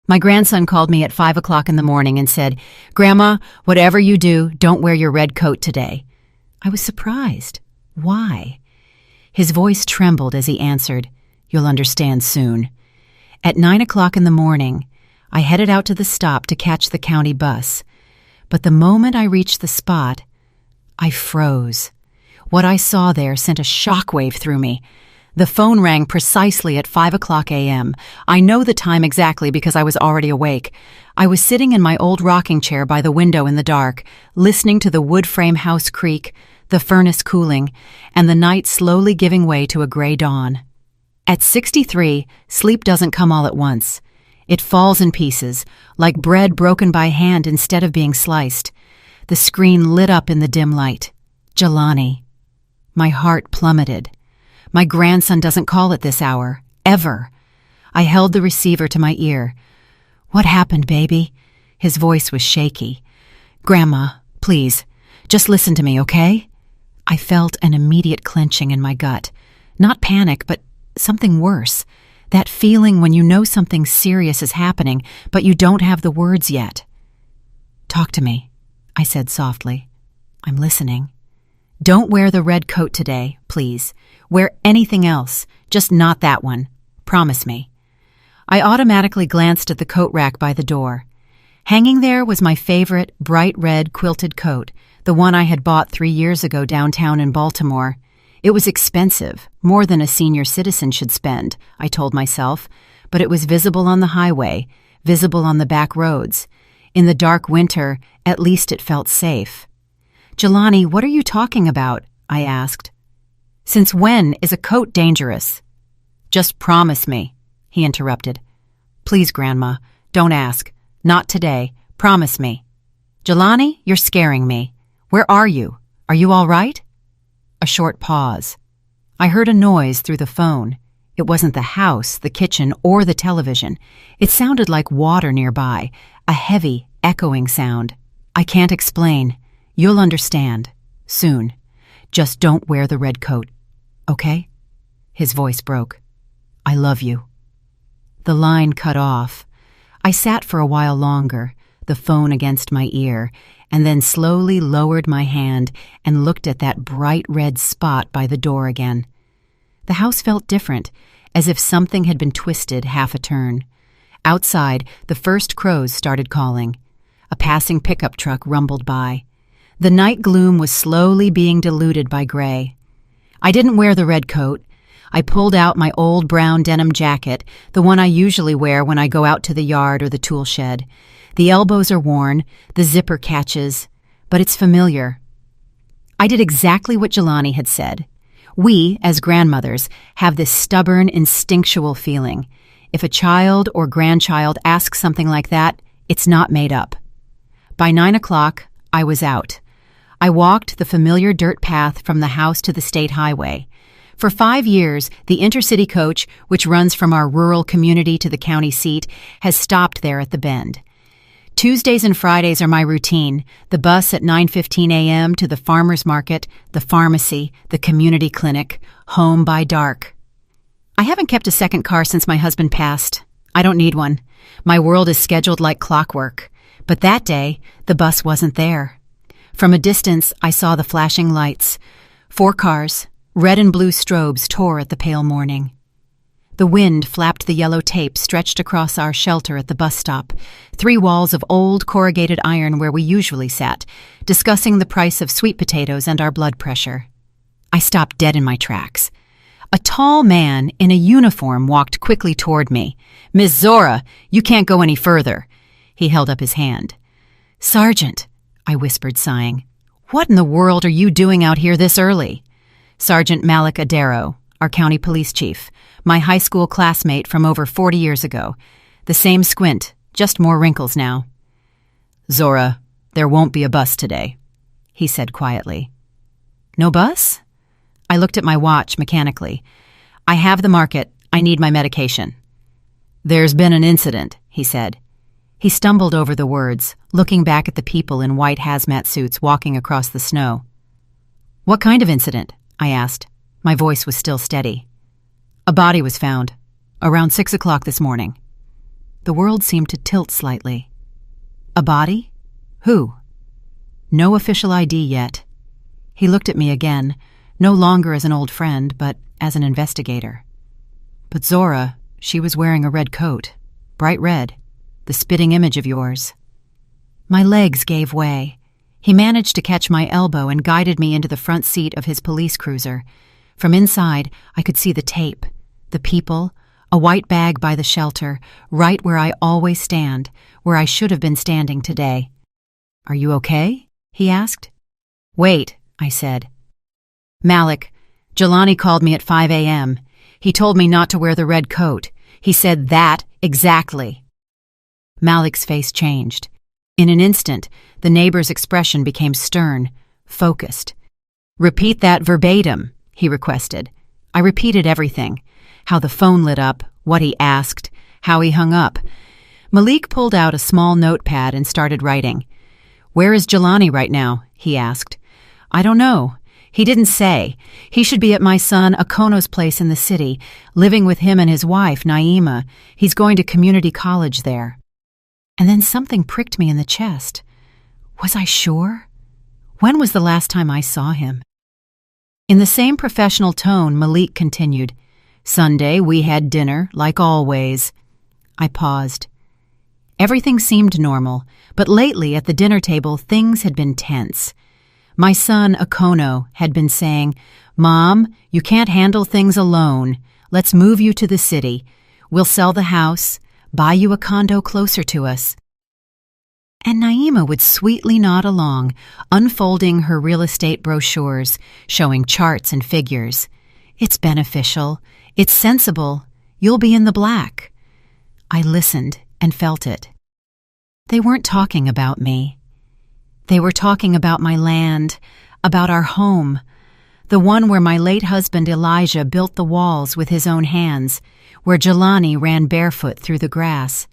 My grandson called me at 5 o'clock in the morning and said, "Grandma, whatever you do, don't wear your red coat today." I was surprised. Why? His voice trembled as he answered, "You'll understand soon." At 9 o'clock in the morning, I headed out to the stop to catch the county bus. But the moment I reached the spot, I froze. What I saw there sent a shockwave through me. The phone rang precisely at 5 o'clock a.m. I know the time exactly because I was already awake. I was sitting in my old rocking chair by the window in the dark, listening to the wood frame house creak, the furnace cooling, and the night slowly giving way to a gray dawn. At 63, sleep doesn't come all at once. It falls in pieces, like bread broken by hand instead of being sliced. The screen lit up in the dim light. Jelani. My heart plummeted. My grandson doesn't call at this hour, ever. I held the receiver to my ear. "What happened, baby?" His voice was shaky. "Grandma, please, just listen to me, okay?" I felt an immediate clenching in my gut. Not panic, but something worse. That feeling when you know something serious is happening, but you don't have the words yet. "Talk to me," I said softly. "I'm listening." "Don't wear the red coat today, please. Wear anything else, just not that one. Promise me." I automatically glanced at the coat rack by the door. Hanging there was my favorite bright red quilted coat, the one I had bought 3 years ago downtown in Baltimore. It was expensive, more than a senior citizen should spend, I told myself, but it was visible on the highway, visible on the back roads. In the dark winter, at least it felt safe. "Jelani, what are you talking about?" I asked. "Since when is a coat dangerous?" "Just promise me," he interrupted. "Please, Grandma, don't ask. Not today. Promise me." "Jelani, you're scaring me. Where are you? Are you all right?" A short pause. I heard a noise through the phone. It wasn't the house, the kitchen, or the television. It sounded like water nearby, a heavy, echoing sound. "I can't explain. You'll understand. Soon. Just don't wear the red coat. Okay?" His voice broke. "I love you." The line cut off. I sat for a while longer, the phone against my ear, and then slowly lowered my hand and looked at that bright red spot by the door again. The house felt different, as if something had been twisted half a turn. Outside, the first crows started calling. A passing pickup truck rumbled by. The night gloom was slowly being diluted by gray. I didn't wear the red coat. I pulled out my old brown denim jacket, the one I usually wear when I go out to the yard or the tool shed. The elbows are worn, the zipper catches, but it's familiar. I did exactly what Jelani had said. We, as grandmothers, have this stubborn, instinctual feeling. If a child or grandchild asks something like that, it's not made up. By 9 o'clock, I was out. I walked the familiar dirt path from the house to the state highway. For 5 years, the intercity coach, which runs from our rural community to the county seat, has stopped there at the bend. Tuesdays and Fridays are my routine, the bus at 9:15 a.m. to the farmer's market, the pharmacy, the community clinic, home by dark. I haven't kept a second car since my husband passed. I don't need one. My world is scheduled like clockwork. But that day, the bus wasn't there. From a distance, I saw the flashing lights. 4 cars, red and blue strobes tore at the pale morning. The wind flapped the yellow tape stretched across our shelter at the bus stop, 3 walls of old corrugated iron where we usually sat, discussing the price of sweet potatoes and our blood pressure. I stopped dead in my tracks. A tall man in a uniform walked quickly toward me. "Miss Zora, you can't go any further." He held up his hand. "Sergeant," I whispered, sighing. "What in the world are you doing out here this early?" Sergeant Malik Adero, our county police chief, my high school classmate from over 40 years ago. The same squint, just more wrinkles now. "Zora, there won't be a bus today," he said quietly. "No bus?" I looked at my watch mechanically. "I have the market. I need my medication." "There's been an incident," he said. He stumbled over the words, looking back at the people in white hazmat suits walking across the snow. "What kind of incident?" I asked. My voice was still steady. "A body was found, around 6 o'clock this morning." The world seemed to tilt slightly. A body? Who? No official ID yet. He looked at me again, no longer as an old friend, but as an investigator. But Zora, she was wearing a red coat, bright red, the spitting image of yours. My legs gave way. He managed to catch my elbow and guided me into the front seat of his police cruiser. From inside, I could see the tape, the people, a white bag by the shelter, right where I always stand, where I should have been standing today. "Are you okay?" he asked. "Wait," I said. "Malik, Jelani called me at 5 a.m. He told me not to wear the red coat. He said that exactly." Malik's face changed. In an instant, the neighbor's expression became stern, focused. "Repeat that verbatim," he requested. I repeated everything. How the phone lit up, what he asked, how he hung up. Malik pulled out a small notepad and started writing. "Where is Jelani right now?" he asked. "I don't know. He didn't say. He should be at my son Akono's place in the city, living with him and his wife, Naima. He's going to community college there." And then something pricked me in the chest. Was I sure? When was the last time I saw him? In the same professional tone, Malik continued, "Sunday, we had dinner, like always." I paused. Everything seemed normal, but lately at the dinner table, things had been tense. My son, Akono, had been saying, "Mom, you can't handle things alone. Let's move you to the city. We'll sell the house, buy you a condo closer to us." And Naima would sweetly nod along, unfolding her real estate brochures, showing charts and figures. "It's beneficial. It's sensible. You'll be in the black." I listened and felt it. They weren't talking about me. They were talking about my land, about our home, the one where my late husband Elijah built the walls with his own hands, where Jelani ran barefoot through the grass.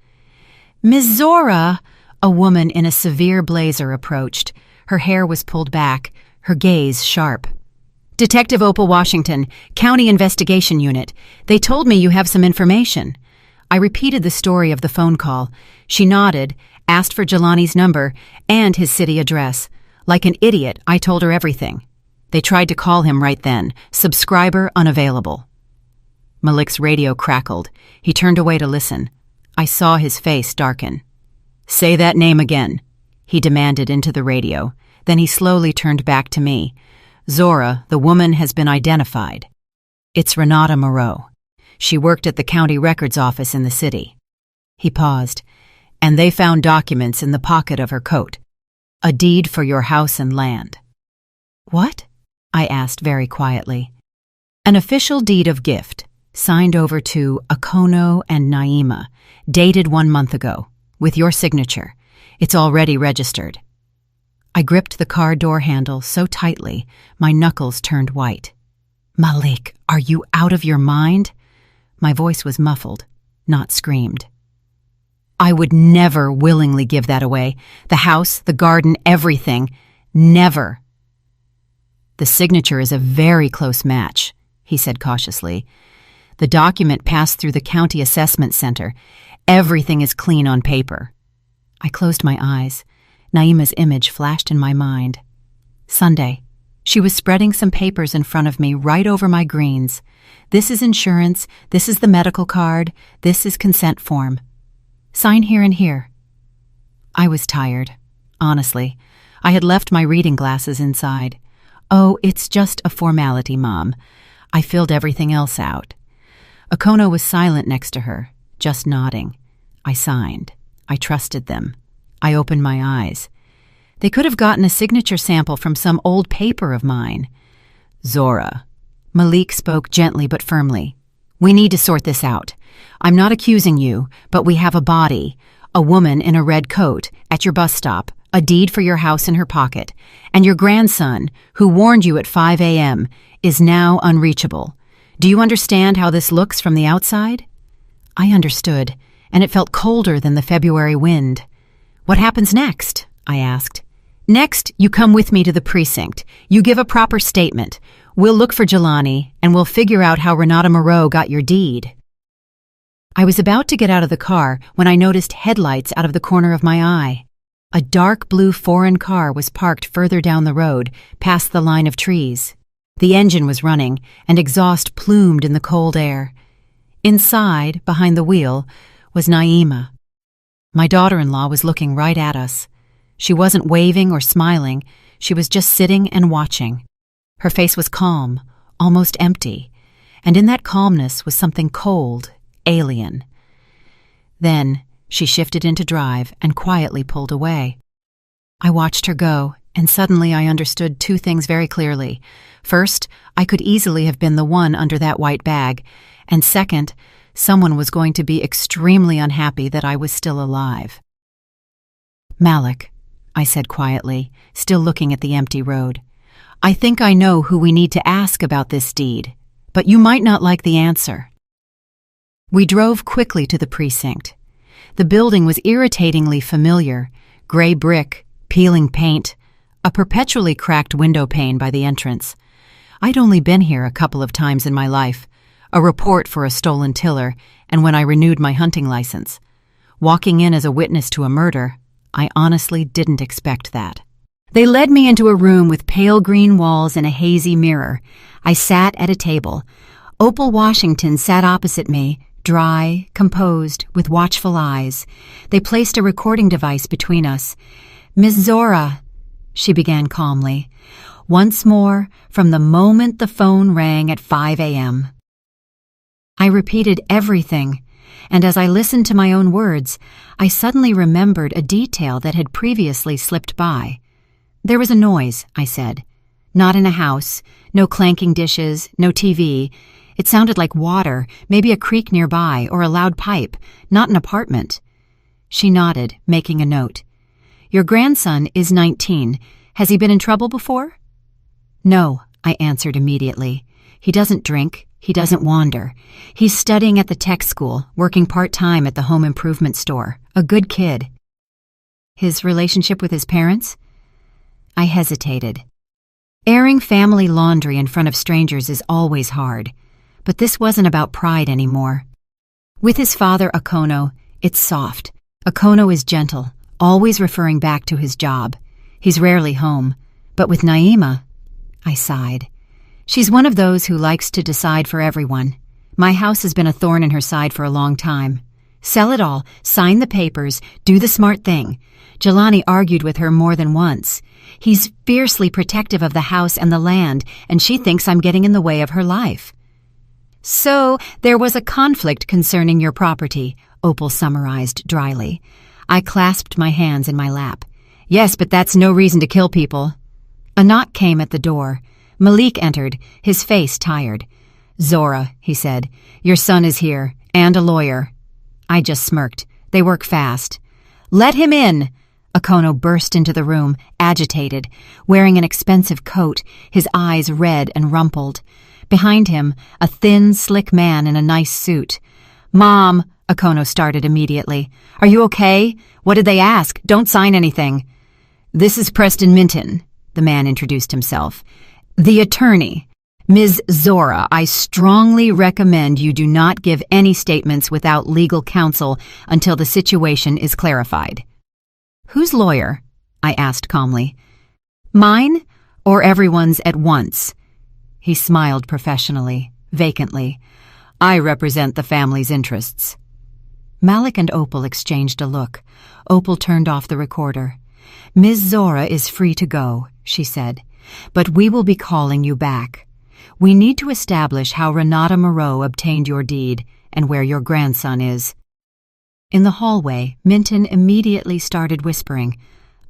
"Miss Zora," a woman in a severe blazer approached. Her hair was pulled back, her gaze sharp. "Detective Opal Washington, County Investigation Unit. They told me you have some information." I repeated the story of the phone call. She nodded, asked for Jelani's number and his city address. Like an idiot, I told her everything. They tried to call him right then. Subscriber unavailable. Malik's radio crackled. He turned away to listen. I saw his face darken. "Say that name again," he demanded into the radio. Then he slowly turned back to me. "Zora, the woman has been identified. It's Renata Moreau. She worked at the county records office in the city." He paused. "And they found documents in the pocket of her coat. A deed for your house and land." "What?" I asked very quietly. "An official deed of gift, signed over to Akono and Naima, dated 1 month ago, with your signature. It's already registered." I gripped the car door handle so tightly, my knuckles turned white. "Malik, are you out of your mind?" My voice was muffled, not screamed. "I would never willingly give that away. The house, the garden, everything. Never." "The signature is a very close match," he said cautiously. "The document passed through the county assessment center. Everything is clean on paper." I closed my eyes. Naima's image flashed in my mind. Sunday. She was spreading some papers in front of me right over my greens. "This is insurance, this is the medical card, this is consent form. Sign here and here." I was tired. Honestly, I had left my reading glasses inside. "Oh, it's just a formality, Mom." I filled everything else out. Akono was silent next to her, just nodding. I signed. I trusted them. I opened my eyes. They could have gotten a signature sample from some old paper of mine. "Zora." Malik spoke gently but firmly. "We need to sort this out. I'm not accusing you, but we have a body, a woman in a red coat, at your bus stop, a deed for your house in her pocket, and your grandson, who warned you at 5 a.m., is now unreachable. Do you understand how this looks from the outside?" I understood, and it felt colder than the February wind. "What happens next?" I asked. "Next, you come with me to the precinct. You give a proper statement. We'll look for Jelani, and we'll figure out how Renata Moreau got your deed." I was about to get out of the car when I noticed headlights out of the corner of my eye. A dark blue foreign car was parked further down the road, past the line of trees. The engine was running, and exhaust plumed in the cold air. Inside, behind the wheel, was Naima. My daughter-in-law was looking right at us. She wasn't waving or smiling, she was just sitting and watching. Her face was calm, almost empty, and in that calmness was something cold, alien. Then she shifted into drive and quietly pulled away. I watched her go, and suddenly I understood two things very clearly. First, I could easily have been the one under that white bag, and second, someone was going to be extremely unhappy that I was still alive. "Malik," I said quietly, still looking at the empty road, "I think I know who we need to ask about this deed, but you might not like the answer." We drove quickly to the precinct. The building was irritatingly familiar: gray brick, peeling paint, a perpetually cracked window pane by the entrance. I'd only been here a couple of times in my life, a report for a stolen tiller, and when I renewed my hunting license. Walking in as a witness to a murder, I honestly didn't expect that. They led me into a room with pale green walls and a hazy mirror. I sat at a table. Opal Washington sat opposite me, dry, composed, with watchful eyes. They placed a recording device between us. "Miss Zora," she began calmly, "once more, from the moment the phone rang at 5 a.m. I repeated everything, and as I listened to my own words, I suddenly remembered a detail that had previously slipped by. "There was a noise," I said. "Not in a house, no clanking dishes, no TV. It sounded like water, maybe a creek nearby, or a loud pipe, not an apartment." She nodded, making a note. "Your grandson is 19. Has he been in trouble before?" "No," I answered immediately. "He doesn't drink. He doesn't wander. He's studying at the tech school, working part-time at the home improvement store. A good kid." "His relationship with his parents?" I hesitated. Airing family laundry in front of strangers is always hard, but this wasn't about pride anymore. With his father, Akono, it's soft. Akono is gentle, always referring back to his job. He's rarely home. But with Naima, I sighed. She's one of those who likes to decide for everyone. My house has been a thorn in her side for a long time. Sell it all, sign the papers, do the smart thing. Jelani argued with her more than once. He's fiercely protective of the house and the land, and she thinks I'm getting in the way of her life. "So there was a conflict concerning your property," Opal summarized dryly. I clasped my hands in my lap. "Yes, but that's no reason to kill people." A knock came at the door. Malik entered, his face tired. "Zora," he said, "your son is here, and a lawyer." I just smirked. They work fast. "Let him in!" Akono burst into the room, agitated, wearing an expensive coat, his eyes red and rumpled. Behind him, a thin, slick man in a nice suit. "Mom," Akono started immediately. "Are you okay? What did they ask? Don't sign anything." "This is Preston Minton," the man introduced himself. "The attorney. Ms. Zora, I strongly recommend you do not give any statements without legal counsel until the situation is clarified." "Whose lawyer?" I asked calmly. "Mine or everyone's at once?" He smiled professionally, vacantly. "I represent the family's interests." Malik and Opal exchanged a look. Opal turned off the recorder. "Ms. Zora is free to go," she said, "but we will be calling you back. We need to establish how Renata Moreau obtained your deed and where your grandson is." In the hallway, Minton immediately started whispering.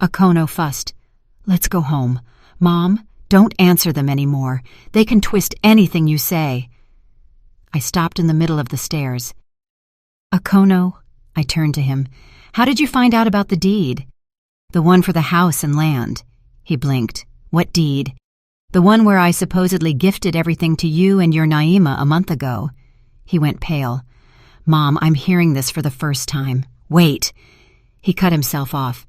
Akono fussed. "Let's go home. Mom, don't answer them anymore. They can twist anything you say." I stopped in the middle of the stairs. "Akono," I turned to him, "how did you find out about the deed?" "The one for the house and land." He blinked. "What deed?" "The one where I supposedly gifted everything to you and your Naima a month ago." He went pale. "Mom, I'm hearing this for the first time. Wait." He cut himself off.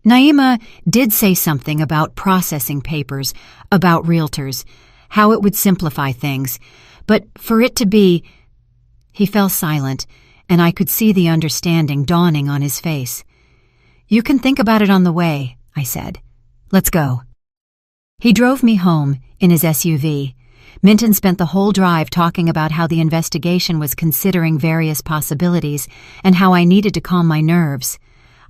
"Naima did say something about processing papers, about realtors, how it would simplify things. But for it to be—" He fell silent, and I could see the understanding dawning on his face. "You can think about it on the way," I said. "Let's go." He drove me home in his SUV. Minton spent the whole drive talking about how the investigation was considering various possibilities and how I needed to calm my nerves.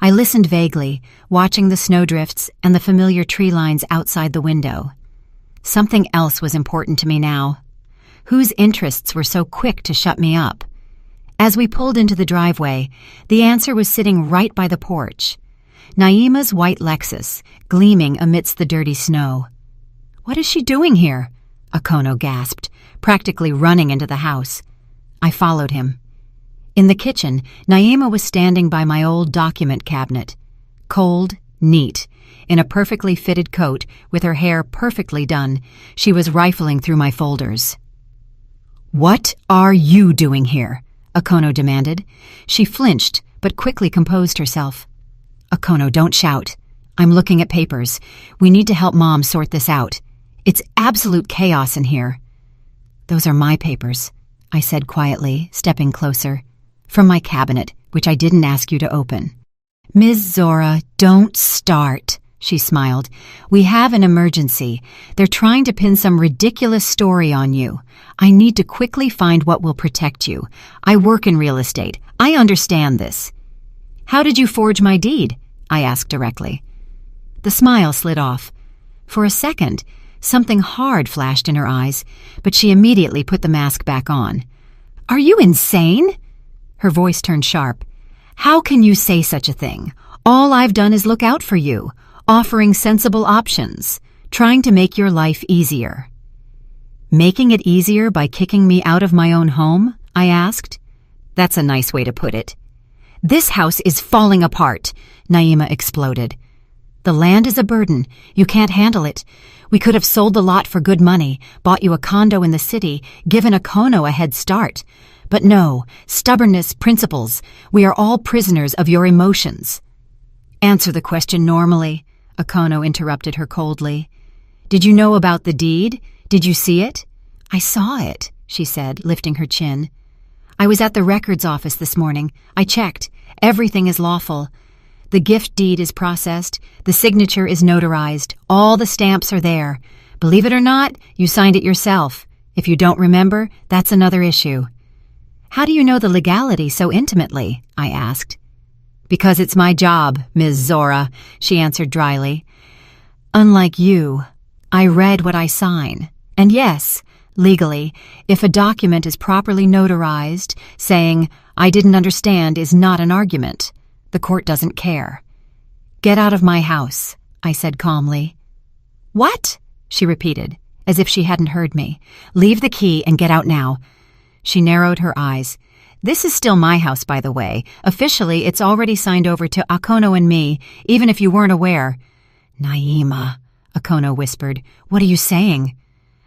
I listened vaguely, watching the snowdrifts and the familiar tree lines outside the window. Something else was important to me now. Whose interests were so quick to shut me up? As we pulled into the driveway, the answer was sitting right by the porch. Naima's white Lexus, gleaming amidst the dirty snow. "What is she doing here?" Akono gasped, practically running into the house. I followed him. In the kitchen, Naima was standing by my old document cabinet. Cold, neat, in a perfectly fitted coat, with her hair perfectly done, she was rifling through my folders. "What are you doing here?" Akono demanded. She flinched, but quickly composed herself. "Akono, don't shout. I'm looking at papers. We need to help Mom sort this out. It's absolute chaos in here." "Those are my papers," I said quietly, stepping closer. "From my cabinet, which I didn't ask you to open." "Ms. Zora, don't start," she smiled. "We have an emergency. They're trying to pin some ridiculous story on you. I need to quickly find what will protect you. I work in real estate. I understand this." "How did you forge my deed?" I asked directly. The smile slid off. For a second, something hard flashed in her eyes, but she immediately put the mask back on. "Are you insane?" Her voice turned sharp. "How can you say such a thing? All I've done is look out for you, offering sensible options, trying to make your life easier." "Making it easier by kicking me out of my own home?" I asked. "That's a nice way to put it." "This house is falling apart," Naima exploded. "The land is a burden. You can't handle it. We could have sold the lot for good money, bought you a condo in the city, given Akono a head start. But no, stubbornness, principles. We are all prisoners of your emotions." "Answer the question normally," Akono interrupted her coldly. "Did you know about the deed? Did you see it?" "I saw it," she said, lifting her chin. "I was at the records office this morning. I checked. Everything is lawful. The gift deed is processed. The signature is notarized. All the stamps are there. Believe it or not, you signed it yourself. If you don't remember, that's another issue." "How do you know the legality so intimately?" I asked. "Because it's my job, Ms. Zora," she answered dryly. "Unlike you, I read what I sign. And yes, legally, if a document is properly notarized, saying, 'I didn't understand' is not an argument. The court doesn't care." "Get out of my house," I said calmly. "What?" she repeated, as if she hadn't heard me. "Leave the key and get out now." She narrowed her eyes. "This is still my house, by the way. Officially, it's already signed over to Akono and me, even if you weren't aware." "Naima," Akono whispered. "What are you saying?"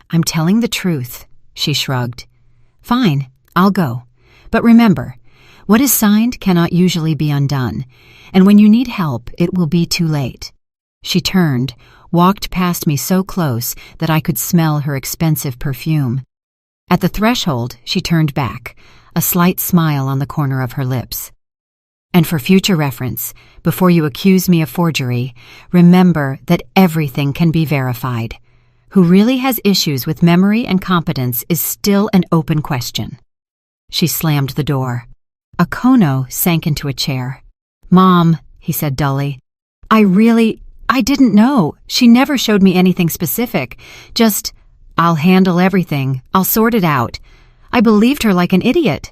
"I'm telling the truth," she shrugged. "Fine, I'll go. But remember, what is signed cannot usually be undone, and when you need help, it will be too late." She turned, walked past me so close that I could smell her expensive perfume. At the threshold, she turned back, a slight smile on the corner of her lips. "And for future reference, before you accuse me of forgery, remember that everything can be verified. Who really has issues with memory and competence is still an open question." She slammed the door. Akono sank into a chair. "Mom," he said dully, I didn't know. She never showed me anything specific. Just, 'I'll handle everything. I'll sort it out.' I believed her like an idiot."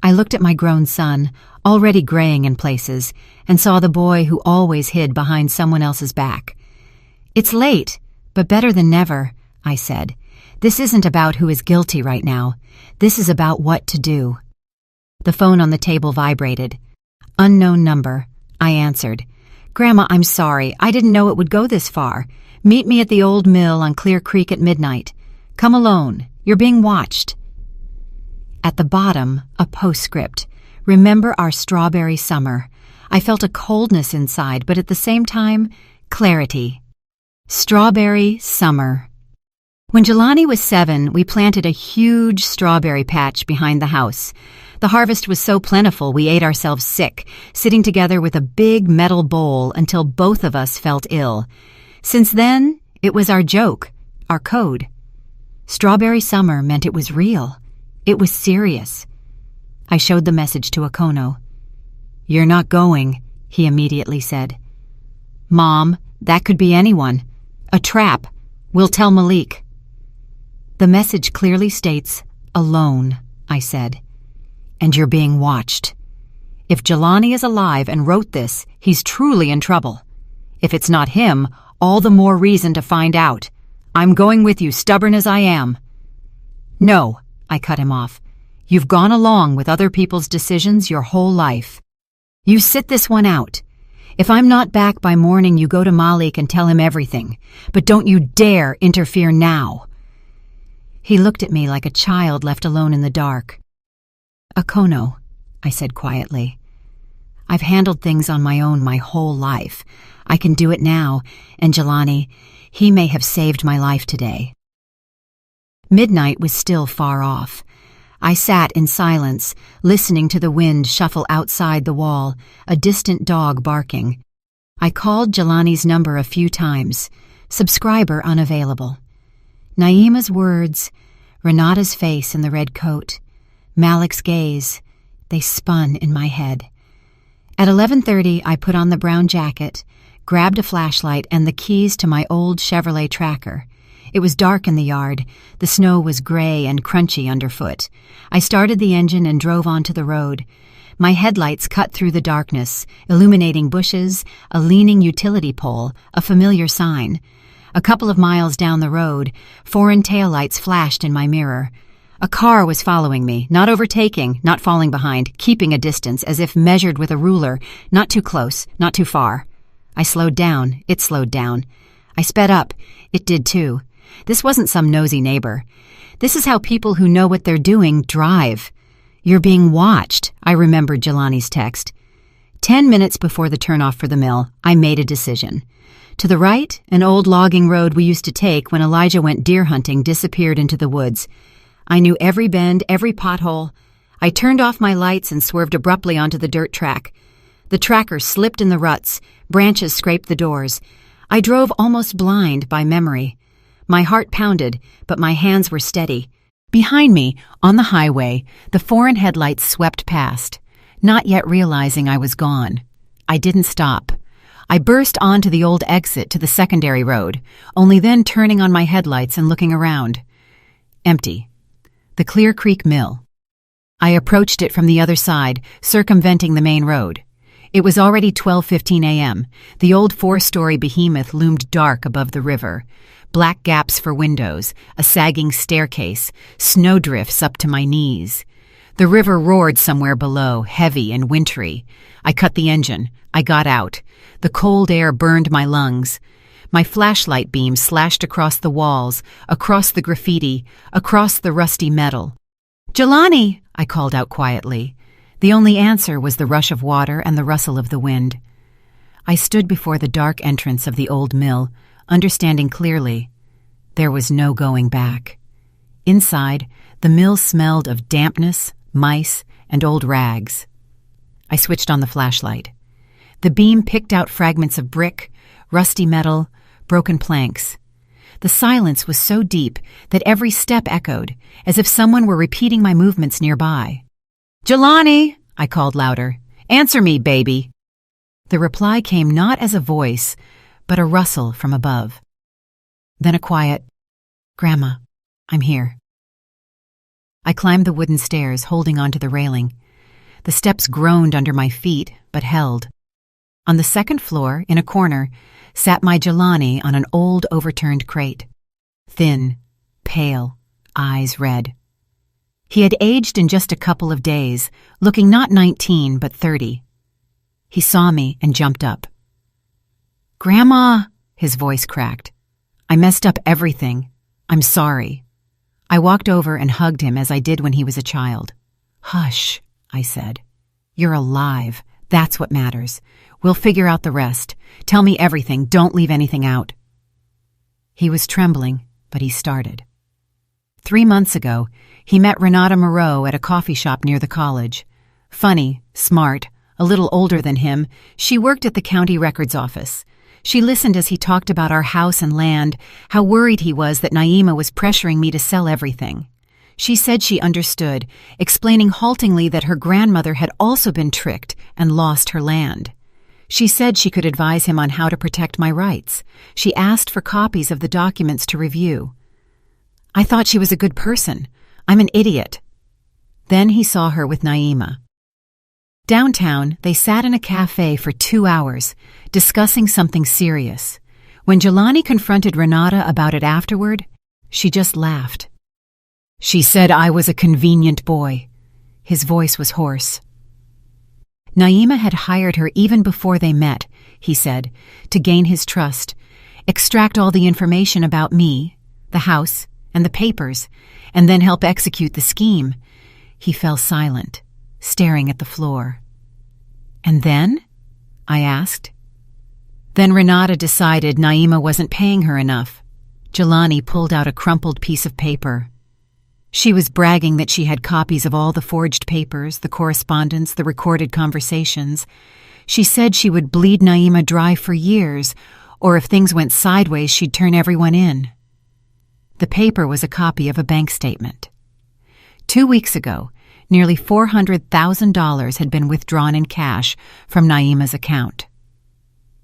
I looked at my grown son, already graying in places, and saw the boy who always hid behind someone else's back. "It's late, but better than never," I said. "This isn't about who is guilty right now. This is about what to do." The phone on the table vibrated. "Unknown number," I answered. "Grandma, I'm sorry. I didn't know it would go this far. Meet me at the old mill on Clear Creek at midnight. Come alone. You're being watched." At the bottom, a postscript. "Remember our strawberry summer." I felt a coldness inside, but at the same time, clarity. Strawberry summer. When Jelani was 7, we planted a huge strawberry patch behind the house. The harvest was so plentiful we ate ourselves sick, sitting together with a big metal bowl until both of us felt ill. Since then, it was our joke, our code. Strawberry summer meant it was real. It was serious. I showed the message to Akono. "You're not going," he immediately said. "Mom, that could be anyone. A trap. We'll tell Malik." "The message clearly states, 'alone,'" I said. "And you're being watched. If Jelani is alive and wrote this, he's truly in trouble. If it's not him, all the more reason to find out. I'm going with you, stubborn as I am." "No," I cut him off. "You've gone along with other people's decisions your whole life. You sit this one out. If I'm not back by morning, you go to Malik and tell him everything. But don't you dare interfere now." He looked at me like a child left alone in the dark. "Akono," I said quietly. "I've handled things on my own my whole life. I can do it now, and Jelani, he may have saved my life today." Midnight was still far off. I sat in silence, listening to the wind shuffle outside the wall, a distant dog barking. I called Jelani's number a few times. Subscriber unavailable. Naima's words, Renata's face in the red coat, Malik's gaze, they spun in my head. At 11:30, I put on the brown jacket, grabbed a flashlight and the keys to my old Chevrolet Tracker. It was dark in the yard. The snow was gray and crunchy underfoot. I started the engine and drove onto the road. My headlights cut through the darkness, illuminating bushes, a leaning utility pole, a familiar sign. A couple of miles down the road, foreign taillights flashed in my mirror. A car was following me, not overtaking, not falling behind, keeping a distance as if measured with a ruler, not too close, not too far. I slowed down. It slowed down. I sped up. It did too. This wasn't some nosy neighbor. This is how people who know what they're doing drive. "You're being watched," I remembered Jelani's text. 10 minutes before the turnoff for the mill, I made a decision. To the right, an old logging road we used to take when Elijah went deer hunting disappeared into the woods. I knew every bend, every pothole. I turned off my lights and swerved abruptly onto the dirt track. The tracker slipped in the ruts. Branches scraped the doors. I drove almost blind by memory. My heart pounded, but my hands were steady. Behind me, on the highway, the foreign headlights swept past, not yet realizing I was gone. I didn't stop. I burst onto the old exit to the secondary road, only then turning on my headlights and looking around. Empty. The Clear Creek Mill. I approached it from the other side, circumventing the main road. It was already 12:15 a.m. The old 4-story behemoth loomed dark above the river. Black gaps for windows, a sagging staircase, snowdrifts up to my knees. The river roared somewhere below, heavy and wintry. I cut the engine. I got out. The cold air burned my lungs. My flashlight beam slashed across the walls, across the graffiti, across the rusty metal. "Jelani!" I called out quietly. The only answer was the rush of water and the rustle of the wind. I stood before the dark entrance of the old mill, understanding clearly. There was no going back. Inside, the mill smelled of dampness, mice, and old rags. I switched on the flashlight. The beam picked out fragments of brick, rusty metal, broken planks. The silence was so deep that every step echoed, as if someone were repeating my movements nearby. "Jelani!" I called louder. "Answer me, baby!" The reply came not as a voice, but a rustle from above. Then a quiet, "Grandma, I'm here." I climbed the wooden stairs, holding onto the railing. The steps groaned under my feet, but held. On the second floor, in a corner, sat my Jelani on an old overturned crate. Thin, pale, eyes red. He had aged in just a couple of days, looking not 19 but 30. He saw me and jumped up. "Grandma," his voice cracked. "I messed up everything. I'm sorry." I walked over and hugged him as I did when he was a child. "Hush," I said. "You're alive. That's what matters. We'll figure out the rest. Tell me everything. Don't leave anything out." He was trembling, but he started. 3 months ago, he met Renata Moreau at a coffee shop near the college. Funny, smart, a little older than him, she worked at the county records office. She listened as he talked about our house and land, how worried he was that Naima was pressuring me to sell everything. She said she understood, explaining haltingly that her grandmother had also been tricked and lost her land. She said she could advise him on how to protect my rights. She asked for copies of the documents to review. I thought she was a good person. I'm an idiot. Then he saw her with Naima. Downtown, they sat in a cafe for 2 hours, discussing something serious. When Jelani confronted Renata about it afterward, she just laughed. She said I was a convenient boy. His voice was hoarse. Naima had hired her even before they met, he said, to gain his trust, extract all the information about me, the house, and the papers, and then help execute the scheme. He fell silent, staring at the floor. And then? I asked. Then Renata decided Naima wasn't paying her enough. Jelani pulled out a crumpled piece of paper. She was bragging that she had copies of all the forged papers, the correspondence, the recorded conversations. She said she would bleed Naima dry for years, or if things went sideways, she'd turn everyone in. The paper was a copy of a bank statement. 2 weeks ago, nearly $400,000 had been withdrawn in cash from Naima's account.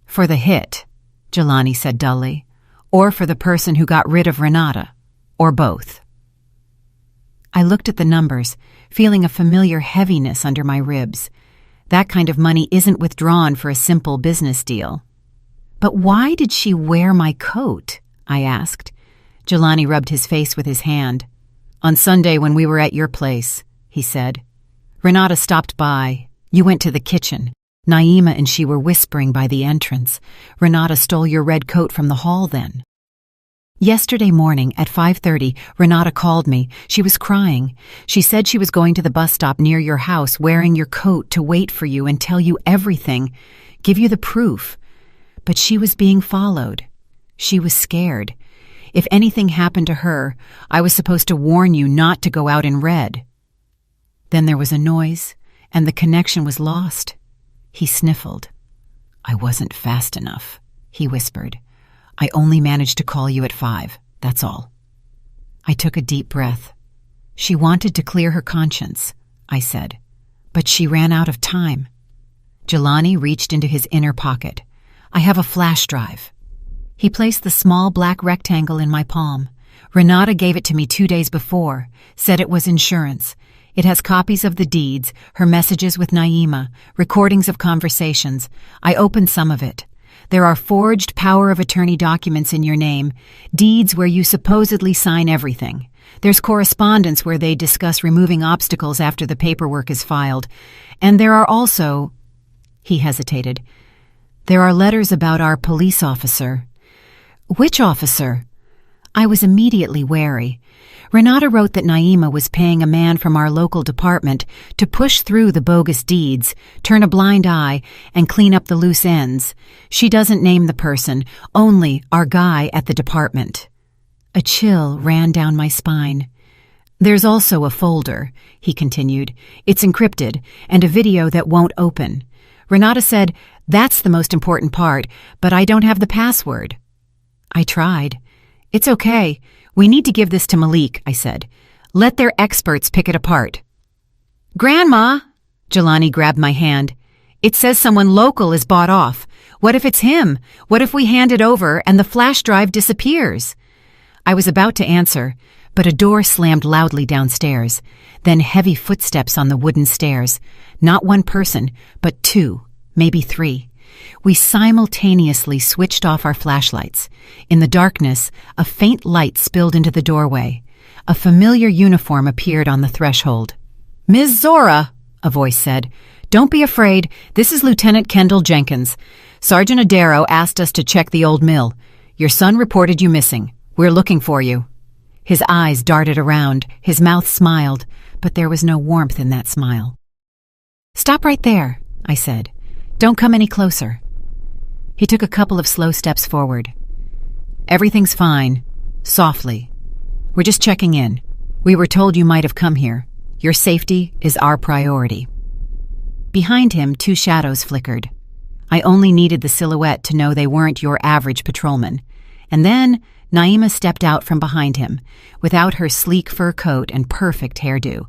For the hit, Jelani said dully, or for the person who got rid of Renata, or both. I looked at the numbers, feeling a familiar heaviness under my ribs. That kind of money isn't withdrawn for a simple business deal. But why did she wear my coat? I asked. Jelani rubbed his face with his hand. On Sunday when we were at your place, he said. Renata stopped by. You went to the kitchen. Naima and she were whispering by the entrance. Renata stole your red coat from the hall then. Yesterday morning at 5:30, Renata called me. She was crying. She said she was going to the bus stop near your house wearing your coat to wait for you and tell you everything, give you the proof. But she was being followed. She was scared. If anything happened to her, I was supposed to warn you not to go out in red. Then there was a noise, and the connection was lost. He sniffled. I wasn't fast enough, he whispered. I only managed to call you at 5, that's all. I took a deep breath. She wanted to clear her conscience, I said, but she ran out of time. Jelani reached into his inner pocket. I have a flash drive. He placed the small black rectangle in my palm. Renata gave it to me 2 days before, said it was insurance. It has copies of the deeds, her messages with Naima, recordings of conversations. I opened some of it. There are forged power of attorney documents in your name, deeds where you supposedly sign everything. There's correspondence where they discuss removing obstacles after the paperwork is filed. And there are also... He hesitated. There are letters about our police officer. Which officer? I was immediately wary. Renata wrote that Naima was paying a man from our local department to push through the bogus deeds, turn a blind eye, and clean up the loose ends. She doesn't name the person, only our guy at the department. A chill ran down my spine. There's also a folder, he continued. It's encrypted, and a video that won't open. Renata said, that's the most important part, but I don't have the password. I tried. It's okay. We need to give this to Malik, I said. Let their experts pick it apart. Grandma! Jelani grabbed my hand. It says someone local is bought off. What if it's him? What if we hand it over and the flash drive disappears? I was about to answer, but a door slammed loudly downstairs, then heavy footsteps on the wooden stairs. Not one person, but 2, maybe 3. We simultaneously switched off our flashlights. In the darkness, a faint light spilled into the doorway. A familiar uniform appeared on the threshold. Ms. Zora, a voice said. Don't be afraid. This is Lieutenant Kendall Jenkins. Sergeant Adero asked us to check the old mill. Your son reported you missing. We're looking for you. His eyes darted around. His mouth smiled, but there was no warmth in that smile. Stop right there, I said. Don't come any closer. He took a couple of slow steps forward. Everything's fine. Softly. We're just checking in. We were told you might have come here. Your safety is our priority." Behind him, 2 shadows flickered. I only needed the silhouette to know they weren't your average patrolman. And then Naima stepped out from behind him, without her sleek fur coat and perfect hairdo.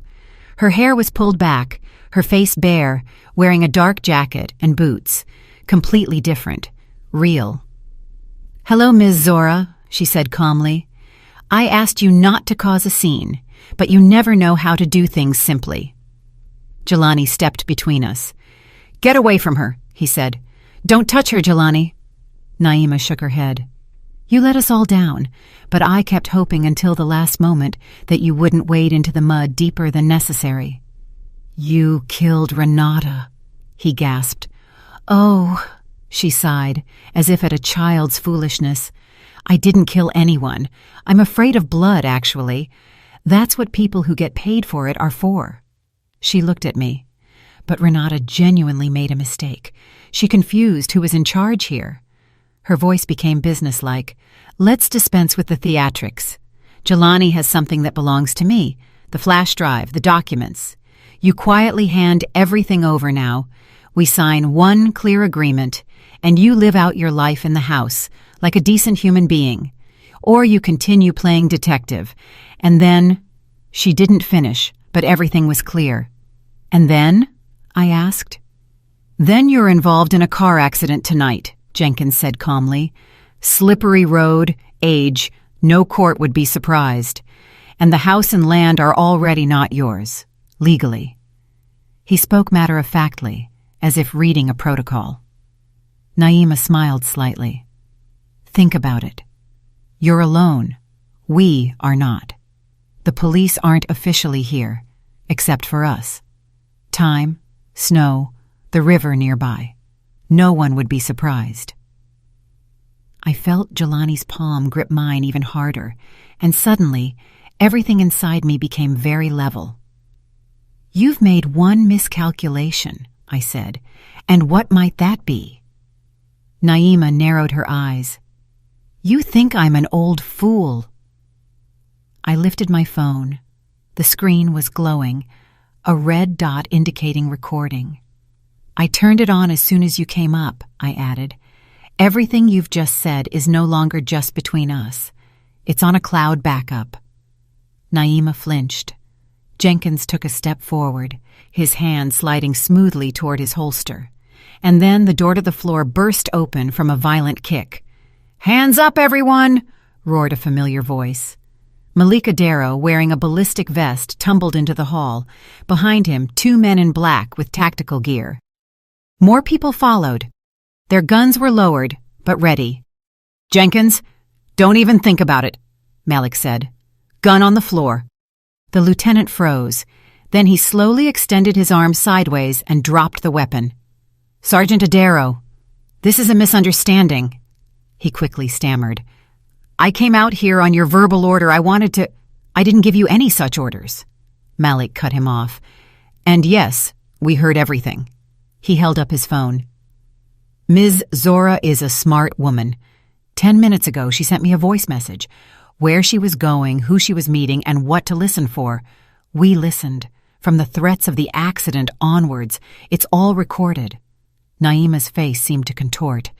Her hair was pulled back, her face bare, wearing a dark jacket and boots. Completely different. Real. "Hello, Ms. Zora," she said calmly. "I asked you not to cause a scene, but you never know how to do things simply." Jelani stepped between us. "Get away from her," he said. "Don't touch her, Jelani." Naima shook her head. "You let us all down, but I kept hoping until the last moment that you wouldn't wade into the mud deeper than necessary." "You killed Renata," he gasped. "Oh," she sighed, as if at a child's foolishness. "I didn't kill anyone. I'm afraid of blood, actually. That's what people who get paid for it are for." She looked at me. But Renata genuinely made a mistake. She confused who was in charge here. Her voice became businesslike. "Let's dispense with the theatrics. Jelani has something that belongs to me, the flash drive, the documents. You quietly hand everything over now. We sign one clear agreement, and you live out your life in the house, like a decent human being. Or you continue playing detective. And then—" She didn't finish, but everything was clear. "And then?" I asked. "Then you're involved in a car accident tonight," Jenkins said calmly. "Slippery road, age, no court would be surprised. And the house and land are already not yours, legally." He spoke matter-of-factly, as if reading a protocol. Naima smiled slightly. "Think about it. You're alone. We are not. The police aren't officially here, except for us. Time, snow, the river nearby. No one would be surprised." I felt Jelani's palm grip mine even harder, and suddenly, everything inside me became very level. "You've made one miscalculation," I said, "and what might that be?" Naima narrowed her eyes. "You think I'm an old fool." I lifted my phone. The screen was glowing, a red dot indicating recording. "I turned it on as soon as you came up," I added. "Everything you've just said is no longer just between us. It's on a cloud backup." Naima flinched. Jenkins took a step forward, his hand sliding smoothly toward his holster. And then the door to the floor burst open from a violent kick. "Hands up, everyone!" roared a familiar voice. Malika Darrow, wearing a ballistic vest, tumbled into the hall. Behind him, 2 men in black with tactical gear. More people followed. Their guns were lowered, but ready. "Jenkins, don't even think about it," Malik said. "Gun on the floor." The lieutenant froze. Then he slowly extended his arm sideways and dropped the weapon. "Sergeant Adaro, this is a misunderstanding," he quickly stammered. "I came out here on your verbal order. I didn't give you any such orders." Malik cut him off. "And yes, we heard everything." He held up his phone. "Ms. Zora is a smart woman. 10 minutes ago, she sent me a voice message. Where she was going, who she was meeting, and what to listen for. We listened. From the threats of the accident onwards, it's all recorded." Naima's face seemed to contort.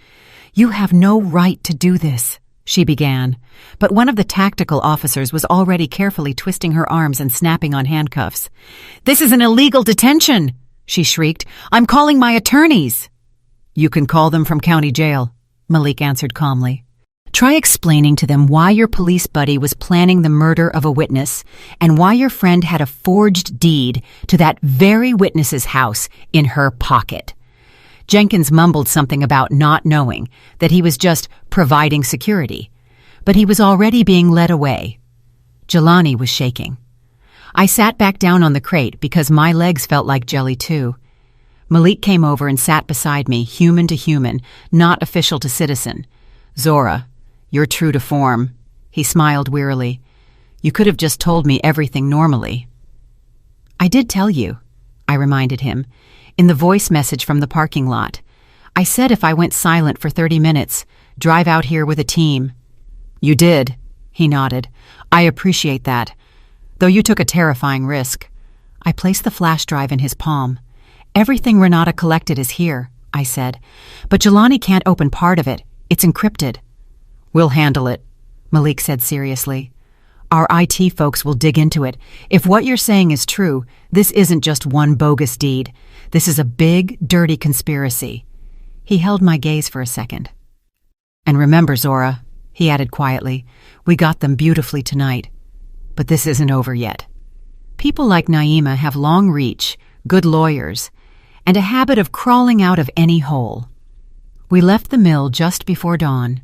"You have no right to do this," she began, but one of the tactical officers was already carefully twisting her arms and snapping on handcuffs. "This is an illegal detention," she shrieked. "I'm calling my attorneys." "You can call them from county jail," Malik answered calmly. "Try explaining to them why your police buddy was planning the murder of a witness and why your friend had a forged deed to that very witness's house in her pocket." Jenkins mumbled something about not knowing, that he was just providing security. But he was already being led away. Jelani was shaking. I sat back down on the crate because my legs felt like jelly too. Malik came over and sat beside me, human to human, not official to citizen. "Zora, you're true to form." He smiled wearily. "You could have just told me everything normally." "I did tell you," I reminded him, in the voice message from the parking lot. "I said if I went silent for 30 minutes, drive out here with a team." "You did," he nodded. "I appreciate that. though you took a terrifying risk." I placed the flash drive in his palm. "Everything Renata collected is here," I said. "But Jelani can't open part of it. It's encrypted." "We'll handle it," Malik said seriously. "Our IT folks will dig into it. If what you're saying is true, this isn't just one bogus deed. This is a big, dirty conspiracy." He held my gaze for a second. "And remember, Zora," he added quietly, "we got them beautifully tonight. But this isn't over yet. People like Naima have long reach, good lawyers, and a habit of crawling out of any hole." We left the mill just before dawn.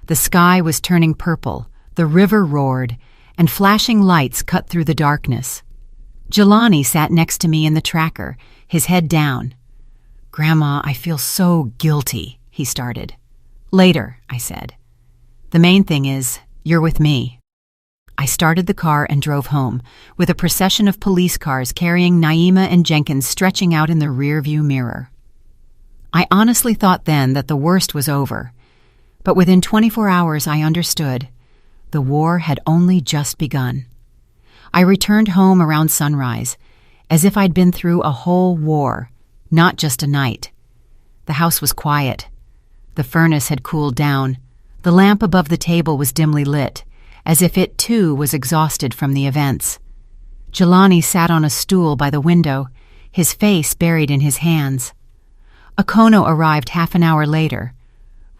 The sky was turning purple, the river roared, and flashing lights cut through the darkness. Jelani sat next to me in the tracker, his head down. "Grandma, I feel so guilty," he started. "Later," I said. "The main thing is, you're with me." I started the car and drove home, with a procession of police cars carrying Naima and Jenkins stretching out in the rearview mirror. I honestly thought then that the worst was over, but within 24 hours I understood. The war had only just begun. I returned home around sunrise, as if I'd been through a whole war, not just a night. The house was quiet. The furnace had cooled down. The lamp above the table was dimly lit, as if it too was exhausted from the events. Jelani sat on a stool by the window, his face buried in his hands. Akono arrived half an hour later.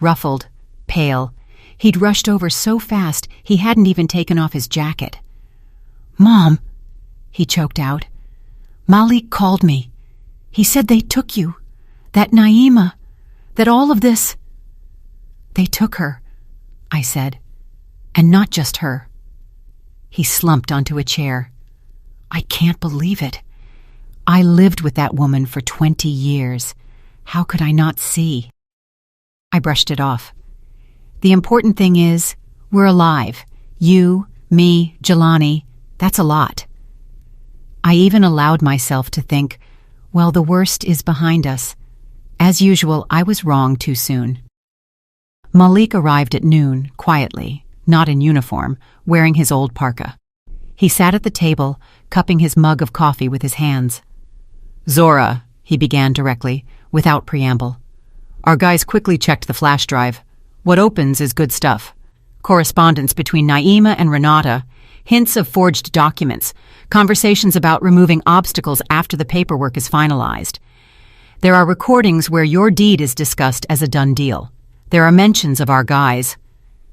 Ruffled, pale, he'd rushed over so fast he hadn't even taken off his jacket. "Mom," he choked out. "Malik called me. He said they took you. That Naima. That all of this." "They took her," I said. "And not just her." He slumped onto a chair. "I can't believe it. I lived with that woman for 20 years. How could I not see?" I brushed it off. "The important thing is, we're alive. You, me, Jelani. That's a lot." I even allowed myself to think, well, the worst is behind us. As usual, I was wrong too soon. Malik arrived at noon, quietly, not in uniform, wearing his old parka. He sat at the table, cupping his mug of coffee with his hands. "Zora," he began directly, without preamble. "Our guys quickly checked the flash drive. What opens is good stuff. Correspondence between Naima and Renata, hints of forged documents, conversations about removing obstacles after the paperwork is finalized. There are recordings where your deed is discussed as a done deal. There are mentions of our guys.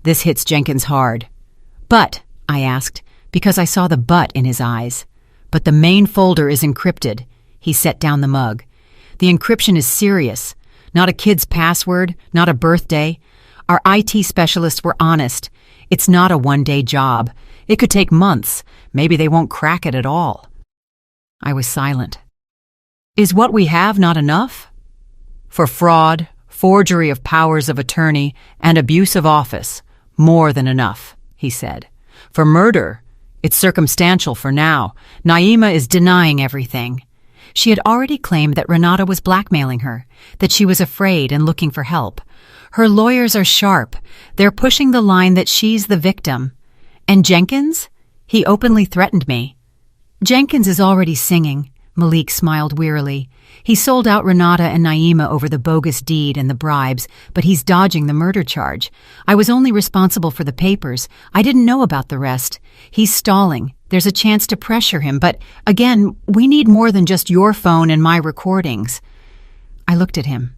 This hits Jenkins hard." "But," I asked, because I saw the but in his eyes. "But the main folder is encrypted." He set down the mug. "The encryption is serious. Not a kid's password, not a birthday. Our IT specialists were honest. It's not a one-day job. It could take months. Maybe they won't crack it at all." I was silent. "Is what we have not enough?" "For fraud, forgery of powers of attorney, and abuse of office, more than enough," he said. "For murder, it's circumstantial for now. Naima is denying everything. She had already claimed that Renata was blackmailing her, that she was afraid and looking for help. Her lawyers are sharp. They're pushing the line that she's the victim. And Jenkins? He openly threatened me." "Jenkins is already singing," Malik smiled wearily. "He sold out Renata and Naima over the bogus deed and the bribes, but he's dodging the murder charge. I was only responsible for the papers. I didn't know about the rest. He's stalling. There's a chance to pressure him, but again, we need more than just your phone and my recordings." I looked at him.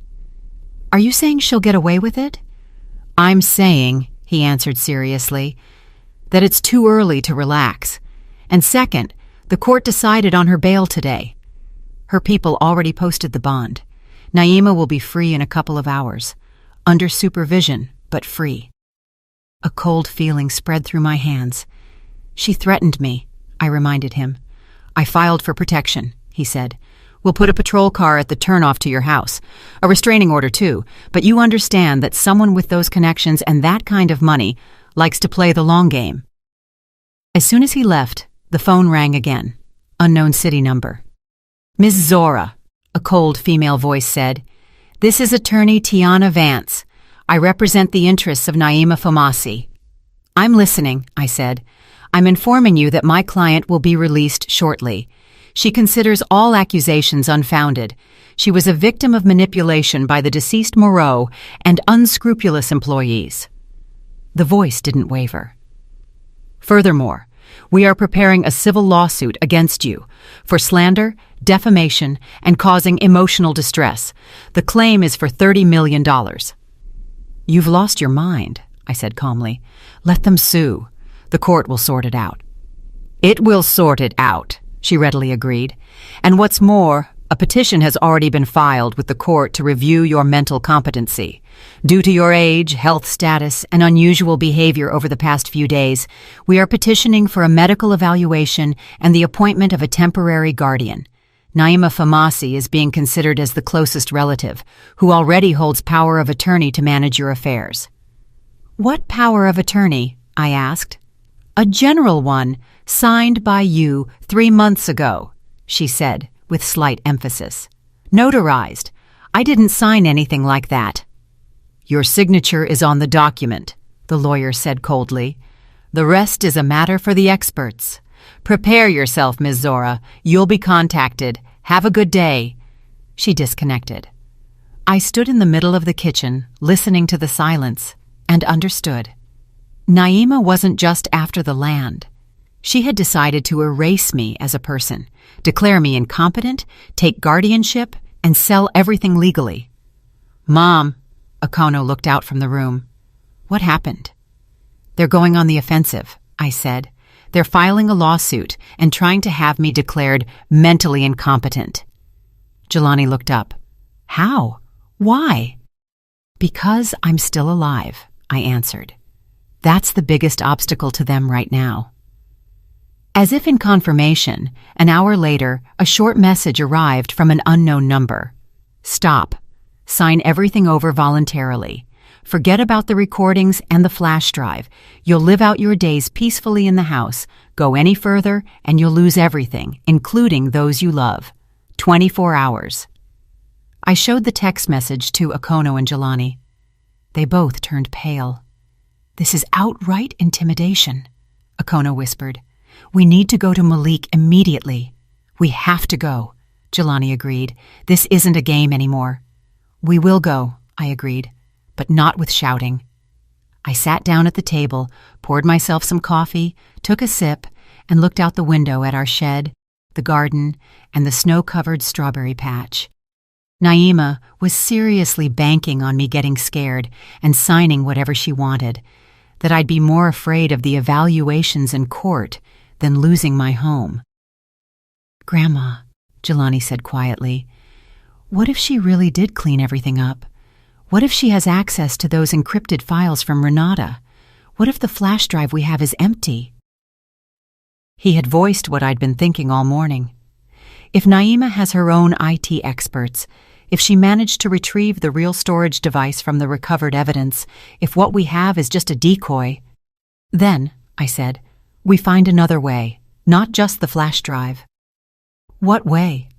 "Are you saying she'll get away with it?" "I'm saying," he answered seriously, "that it's too early to relax. And second, the court decided on her bail today. Her people already posted the bond. Naima will be free in a couple of hours. Under supervision, but free." A cold feeling spread through my hands. "She threatened me," I reminded him. "I filed for protection," he said. "We'll put a patrol car at the turnoff to your house. A restraining order, too. But you understand that someone with those connections and that kind of money likes to play the long game." As soon as he left, the phone rang again. Unknown city number. "Miss Zora," a cold female voice said. "This is attorney Tiana Vance. I represent the interests of Naima Famasi." "I'm listening," I said. I'm informing you that my client will be released shortly. She considers all accusations unfounded. She was a victim of manipulation by the deceased Moreau and unscrupulous employees." The voice didn't waver. "Furthermore, we are preparing a civil lawsuit against you for slander, defamation, and causing emotional distress. The claim is for $30 million. "You've lost your mind," I said calmly. "Let them sue. The court will sort it out." "It will sort it out," she readily agreed. "And what's more, a petition has already been filed with the court to review your mental competency. Due to your age, health status, and unusual behavior over the past few days, we are petitioning for a medical evaluation and the appointment of a temporary guardian. Naima Famasi is being considered as the closest relative, who already holds power of attorney to manage your affairs." "What power of attorney?" I asked. "A general one, signed by you 3 months ago," she said, with slight emphasis. "Notarized. I didn't sign anything like that." "Your signature is on the document," the lawyer said coldly. "The rest is a matter for the experts. Prepare yourself, Ms. Zora. You'll be contacted. Have a good day." She disconnected. I stood in the middle of the kitchen, listening to the silence, and understood. Naima wasn't just after the land. She had decided to erase me as a person, declare me incompetent, take guardianship, and sell everything legally. "Mom," Okono looked out from the room. "What happened?" "They're going on the offensive," I said. "They're filing a lawsuit and trying to have me declared mentally incompetent." Jelani looked up. "How? Why?" "Because I'm still alive," I answered. "That's the biggest obstacle to them right now." As if in confirmation, an hour later, a short message arrived from an unknown number. "Stop. Sign everything over voluntarily. Forget about the recordings and the flash drive. You'll live out your days peacefully in the house. Go any further, and you'll lose everything, including those you love. 24 hours. I showed the text message to Okono and Jelani. They both turned pale. "This is outright intimidation," Okono whispered. "We need to go to Malik immediately." "We have to go," Jelani agreed. "This isn't a game anymore." "We will go," I agreed, "but not with shouting." I sat down at the table, poured myself some coffee, took a sip, and looked out the window at our shed, the garden, and the snow-covered strawberry patch. Naima was seriously banking on me getting scared and signing whatever she wanted, that I'd be more afraid of the evaluations in court than losing my home. "Grandma," Jelani said quietly, "what if she really did clean everything up? What if she has access to those encrypted files from Renata? What if the flash drive we have is empty?" He had voiced what I'd been thinking all morning. If Naima has her own IT experts, if she managed to retrieve the real storage device from the recovered evidence, if what we have is just a decoy, then, I said, we find another way, not just the flash drive. "What way?"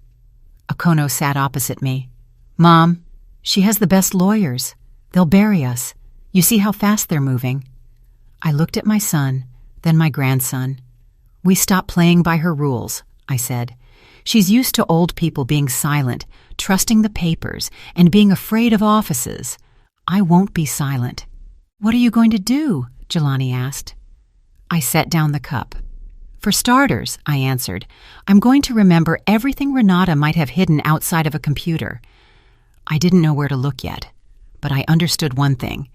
Okono sat opposite me. "Mom, she has the best lawyers. They'll bury us. You see how fast they're moving." I looked at my son, then my grandson. "We stopped playing by her rules," I said. "She's used to old people being silent, trusting the papers, and being afraid of offices. I won't be silent." "What are you going to do?" Jelani asked. I set down the cup. "For starters," I answered, "I'm going to remember everything Renata might have hidden outside of a computer." I didn't know where to look yet, but I understood one thing.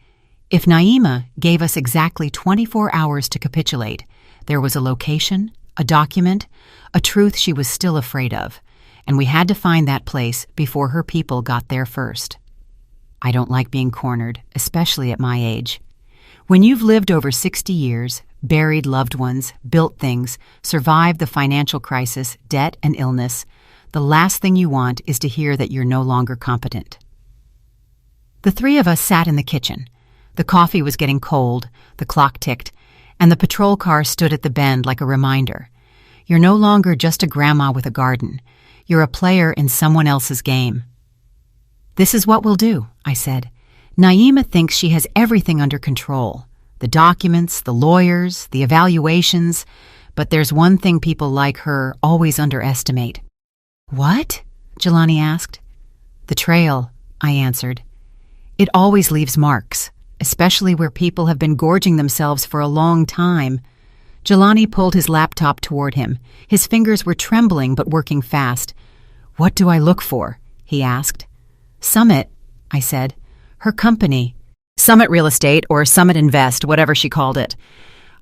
If Naima gave us exactly 24 hours to capitulate, there was a location, a document, a truth she was still afraid of, and we had to find that place before her people got there first. I don't like being cornered, especially at my age. When you've lived over 60 years, buried loved ones, built things, survived the financial crisis, debt, and illness, the last thing you want is to hear that you're no longer competent. The three of us sat in the kitchen. The coffee was getting cold, the clock ticked, and the patrol car stood at the bend like a reminder. You're no longer just a grandma with a garden. You're a player in someone else's game. "This is what we'll do," I said. "Naima thinks she has everything under control. The documents, the lawyers, the evaluations, but there's one thing people like her always underestimate. What? Jelani asked. The trail, I answered. It always leaves marks, especially where people have been gorging themselves for a long time. Jelani pulled his laptop toward him. His fingers were trembling but working fast. What do I look for? He asked. Summit, I said. Her company. Summit Real Estate or Summit Invest, whatever she called it.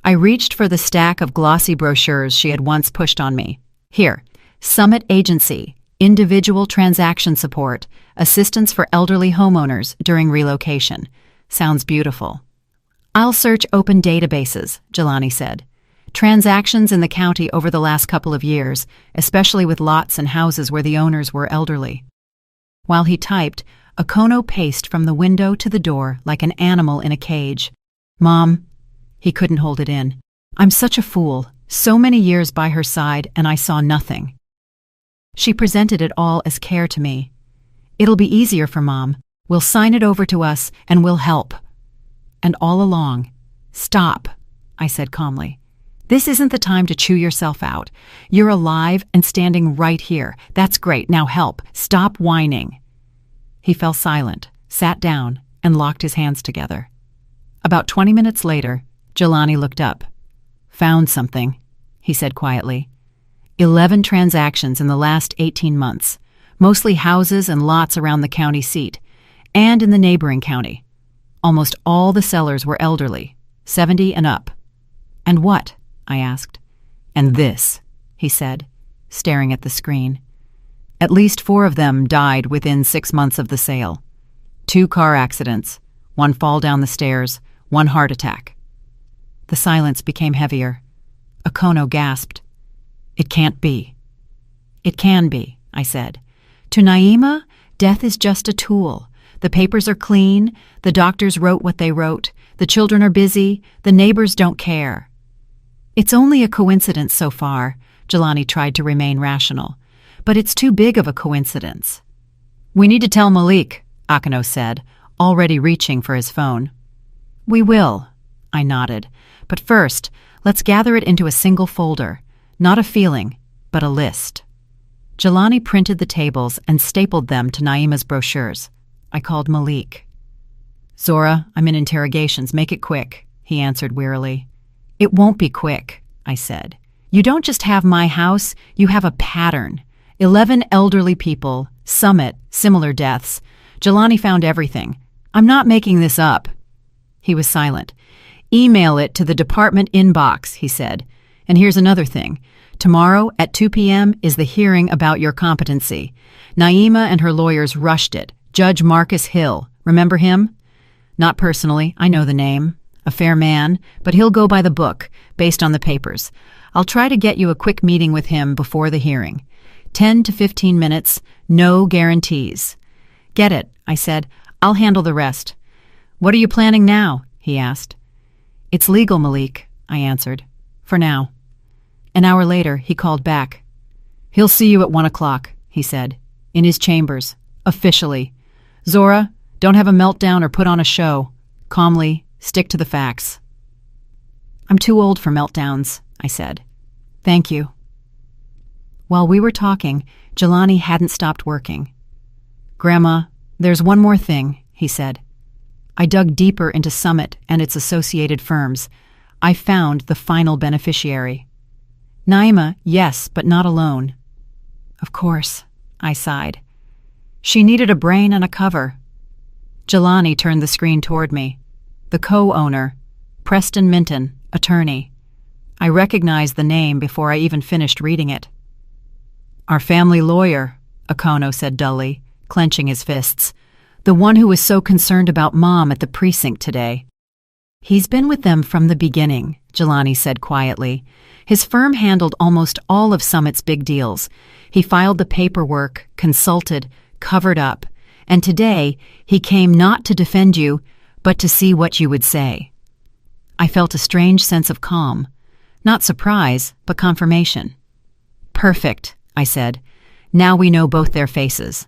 I reached for the stack of glossy brochures she had once pushed on me. Here, Summit Agency, Individual Transaction Support, Assistance for Elderly Homeowners During Relocation. Sounds beautiful. I'll search open databases, Jelani said. Transactions in the county over the last couple of years, especially with lots and houses where the owners were elderly. While he typed, Okono paced from the window to the door like an animal in a cage. Mom, he couldn't hold it in. I'm such a fool. So many years by her side and I saw nothing. She presented it all as care to me. It'll be easier for Mom. We'll sign it over to us and we'll help. And all along, stop, I said calmly. This isn't the time to chew yourself out. You're alive and standing right here. That's great. Now help. Stop whining. He fell silent, sat down, and locked his hands together. About 20 minutes later, Jelani looked up. Found something, he said quietly. 11 transactions in the last 18 months, mostly houses and lots around the county seat, and in the neighboring county. Almost all the sellers were elderly, 70 and up. And what? I asked. And this, he said, staring at the screen. At least 4 of them died within 6 months of the sale. 2 car accidents, 1 fall down the stairs, 1 heart attack. The silence became heavier. Okono gasped. It can't be. It can be, I said. To Naima, death is just a tool. The papers are clean, the doctors wrote what they wrote, the children are busy, the neighbors don't care. It's only a coincidence so far, Jelani tried to remain rational. But it's too big of a coincidence. We need to tell Malik, Okono said, already reaching for his phone. We will, I nodded. But first, let's gather it into a single folder. Not a feeling, but a list. Jelani printed the tables and stapled them to Naima's brochures. I called Malik. Zora, I'm in interrogations. Make it quick, he answered wearily. It won't be quick, I said. You don't just have my house, you have a pattern. 11 elderly people, Summit, similar deaths. Jelani found everything. I'm not making this up. He was silent. Email it to the department inbox, he said. And here's another thing. Tomorrow at 2 p.m. is the hearing about your competency. Naima and her lawyers rushed it. Judge Marcus Hill. Remember him? Not personally. I know the name. A fair man, but he'll go by the book, based on the papers. I'll try to get you a quick meeting with him before the hearing. 10 to 15 minutes, no guarantees. Get it, I said. I'll handle the rest. What are you planning now? He asked. It's legal, Malik, I answered. For now. An hour later, he called back. He'll see you at 1 o'clock, he said. In his chambers. Officially. Zora, don't have a meltdown or put on a show. Calmly, stick to the facts. I'm too old for meltdowns, I said. Thank you. While we were talking, Jelani hadn't stopped working. Grandma, there's one more thing, he said. I dug deeper into Summit and its associated firms. I found the final beneficiary. Naima, yes, but not alone. Of course, I sighed. She needed a brain and a cover. Jelani turned the screen toward me. The co-owner, Preston Minton, attorney. I recognized the name before I even finished reading it. Our family lawyer, Okono said dully, clenching his fists. The one who was so concerned about Mom at the precinct today. He's been with them from the beginning, Jelani said quietly. His firm handled almost all of Summit's big deals. He filed the paperwork, consulted, covered up, and today he came not to defend you, but to see what you would say. I felt a strange sense of calm. Not surprise, but confirmation. Perfect, I said. Now we know both their faces.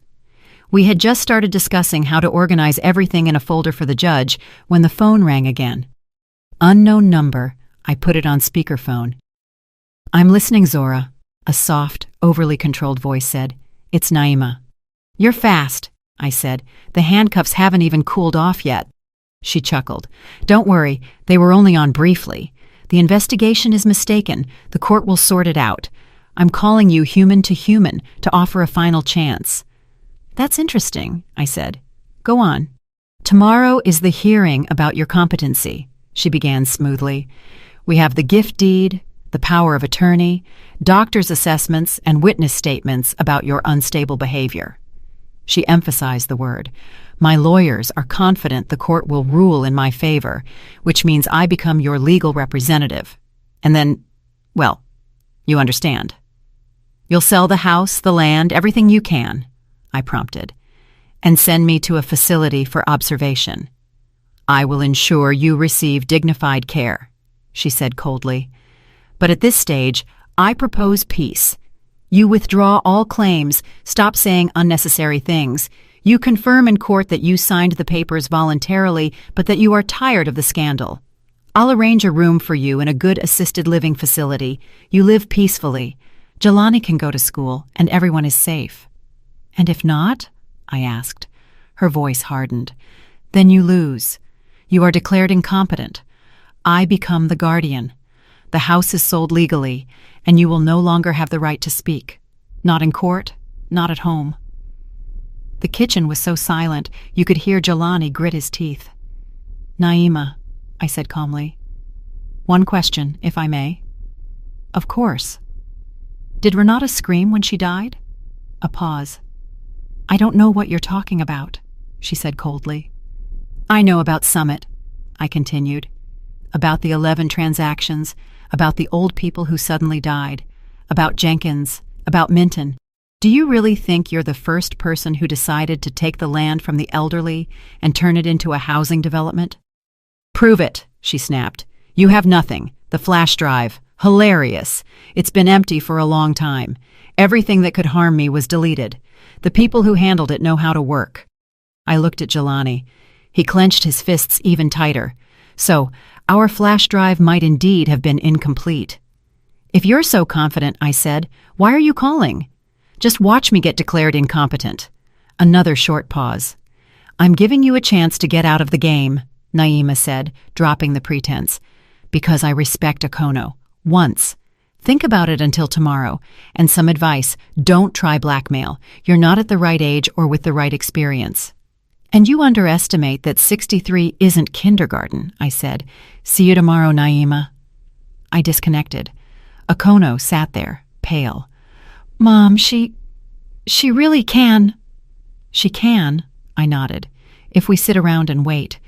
We had just started discussing how to organize everything in a folder for the judge when the phone rang again. Unknown number. I put it on speakerphone. I'm listening, Zora, a soft, overly controlled voice said. It's Naima. You're fast, I said. The handcuffs haven't even cooled off yet. She chuckled. Don't worry, they were only on briefly. The investigation is mistaken. The court will sort it out. I'm calling you human to offer a final chance. That's interesting, I said. Go on. Tomorrow is the hearing about your competency, she began smoothly. We have the gift deed, the power of attorney, doctor's assessments, and witness statements about your unstable behavior. She emphasized the word. My lawyers are confident the court will rule in my favor, which means I become your legal representative. And then, well, you understand. You'll sell the house, the land, everything you can, I prompted, and send me to a facility for observation. I will ensure you receive dignified care, she said coldly. But at this stage, I propose peace. You withdraw all claims, stop saying unnecessary things. You confirm in court that you signed the papers voluntarily, but that you are tired of the scandal. I'll arrange a room for you in a good assisted living facility. You live peacefully. Jelani can go to school, and everyone is safe. And if not? I asked. Her voice hardened. Then you lose. You are declared incompetent. I become the guardian. The house is sold legally, and you will no longer have the right to speak. Not in court, not at home. The kitchen was so silent you could hear Jelani grit his teeth. Naima, I said calmly. One question, if I may. Of course. Did Renata scream when she died? A pause. I don't know what you're talking about, she said coldly. I know about Summit, I continued. About the 11 transactions, about the old people who suddenly died, about Jenkins, about Minton. Do you really think you're the first person who decided to take the land from the elderly and turn it into a housing development? Prove it, she snapped. You have nothing. The flash drive. Hilarious. It's been empty for a long time. Everything that could harm me was deleted. The people who handled it know how to work. I looked at Jelani. He clenched his fists even tighter. So, our flash drive might indeed have been incomplete. If you're so confident, I said, why are you calling? Just watch me get declared incompetent. Another short pause. I'm giving you a chance to get out of the game, Naima said, dropping the pretense. Because I respect Okono. Once. Think about it until tomorrow. And some advice, don't try blackmail. You're not at the right age or with the right experience. And you underestimate that 63 isn't kindergarten, I said. See you tomorrow, Naima. I disconnected. Okono sat there, pale. Mom, she really can. She can, I nodded, if we sit around and wait.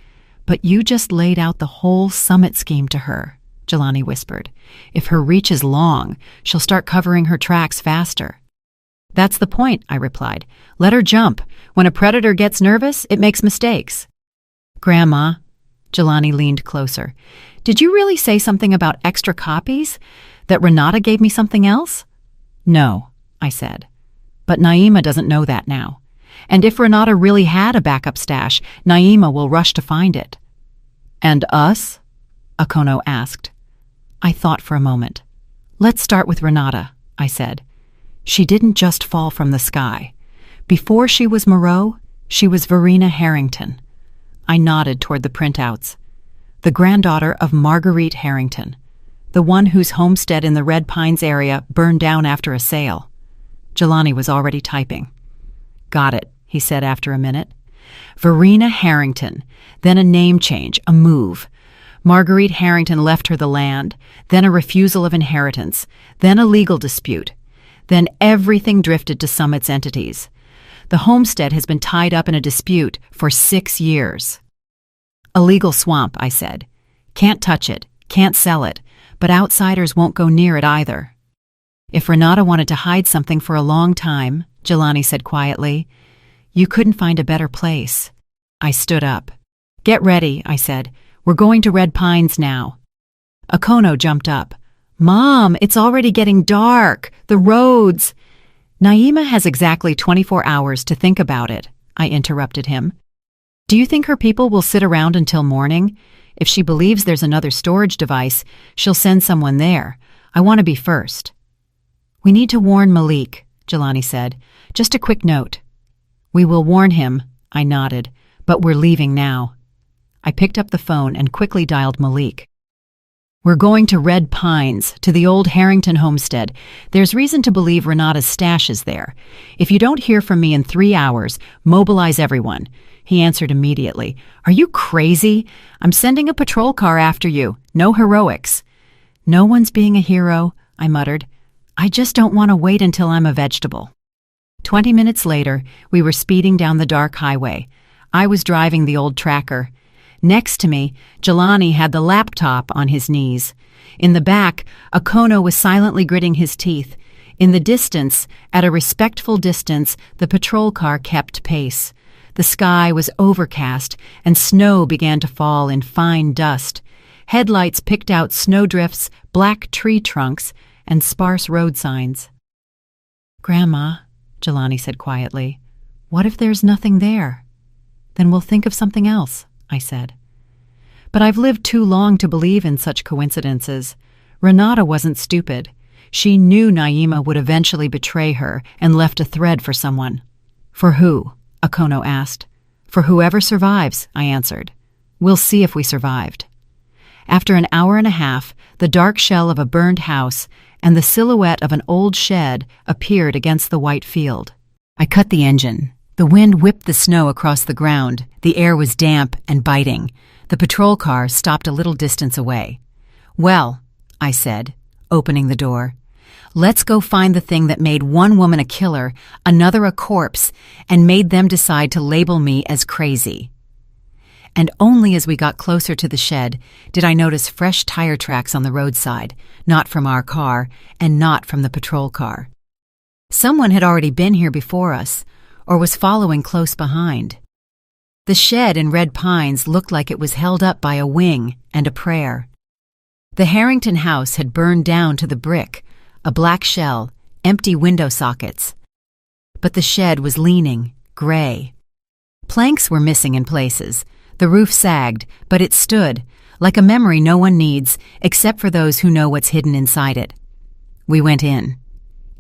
But you just laid out the whole Summit scheme to her, Jelani whispered. If her reach is long, she'll start covering her tracks faster. That's the point, I replied. Let her jump. When a predator gets nervous, it makes mistakes. Grandma, Jelani leaned closer. Did you really say something about extra copies? That Renata gave me something else? No, I said. But Naima doesn't know that now. And if Renata really had a backup stash, Naima will rush to find it. And us? Okono asked. I thought for a moment. Let's start with Renata, I said. She didn't just fall from the sky. Before she was Moreau, she was Verena Harrington. I nodded toward the printouts. The granddaughter of Marguerite Harrington, the one whose homestead in the Red Pines area burned down after a sale. Jelani was already typing. Got it, he said after a minute. Verena Harrington, then a name change, a move. Marguerite Harrington left her the land, then a refusal of inheritance, then a legal dispute. Then everything drifted to Summit's entities. The homestead has been tied up in a dispute for 6 years. A legal swamp, I said. Can't touch it, can't sell it, but outsiders won't go near it either. If Renata wanted to hide something for a long time, Jelani said quietly, you couldn't find a better place. I stood up. Get ready, I said. We're going to Red Pines now. Okono jumped up. Mom, it's already getting dark. The roads. Naima has exactly 24 hours to think about it, I interrupted him. Do you think her people will sit around until morning? If she believes there's another storage device, she'll send someone there. I want to be first." "We need to warn Malik," Jelani said. "Just a quick note." "We will warn him," I nodded, "but we're leaving now." I picked up the phone and quickly dialed Malik. "We're going to Red Pines, to the old Harrington homestead. There's reason to believe Renata's stash is there. If you don't hear from me in 3 hours, mobilize everyone." He answered immediately. "Are you crazy? I'm sending a patrol car after you. No heroics." "No one's being a hero," I muttered. "I just don't want to wait until I'm a vegetable." 20 minutes later, we were speeding down the dark highway. I was driving the old tracker. Next to me, Jelani had the laptop on his knees. In the back, Akono was silently gritting his teeth. In the distance, at a respectful distance, the patrol car kept pace. The sky was overcast, and snow began to fall in fine dust. Headlights picked out snowdrifts, black tree trunks, and sparse road signs. "Grandma," Jelani said quietly, "what if there's nothing there?" "Then we'll think of something else," I said. But I've lived too long to believe in such coincidences. Renata wasn't stupid. She knew Naima would eventually betray her and left a thread for someone. "For who?" Akono asked. "For whoever survives," I answered. "We'll see if we survived." After an hour and a half, the dark shell of a burned house and the silhouette of an old shed appeared against the white field. I cut the engine. The wind whipped the snow across the ground. The air was damp and biting. The patrol car stopped a little distance away. "Well," I said, opening the door, "let's go find the thing that made one woman a killer, another a corpse, and made them decide to label me as crazy." And only as we got closer to the shed did I notice fresh tire tracks on the roadside, not from our car and not from the patrol car. Someone had already been here before us, or was following close behind. The shed in Red Pines looked like it was held up by a wing and a prayer. The Harrington house had burned down to the brick, a black shell, empty window sockets. But the shed was leaning, gray. Planks were missing in places. The roof sagged, but it stood, like a memory no one needs except for those who know what's hidden inside it. We went in.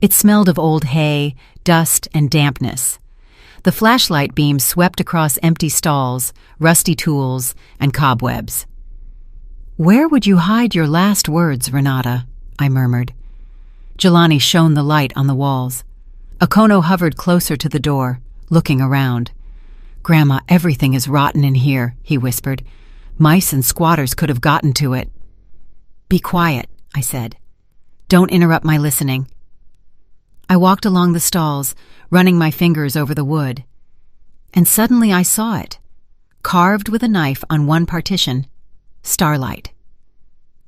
It smelled of old hay, dust, and dampness. The flashlight beam swept across empty stalls, rusty tools, and cobwebs. "Where would you hide your last words, Renata?" I murmured. Jelani shone the light on the walls. Akono hovered closer to the door, looking around. "Grandma, everything is rotten in here," he whispered. "Mice and squatters could have gotten to it." "Be quiet," I said. "Don't interrupt my listening." I walked along the stalls, running my fingers over the wood. And suddenly I saw it, carved with a knife on one partition, Starlight.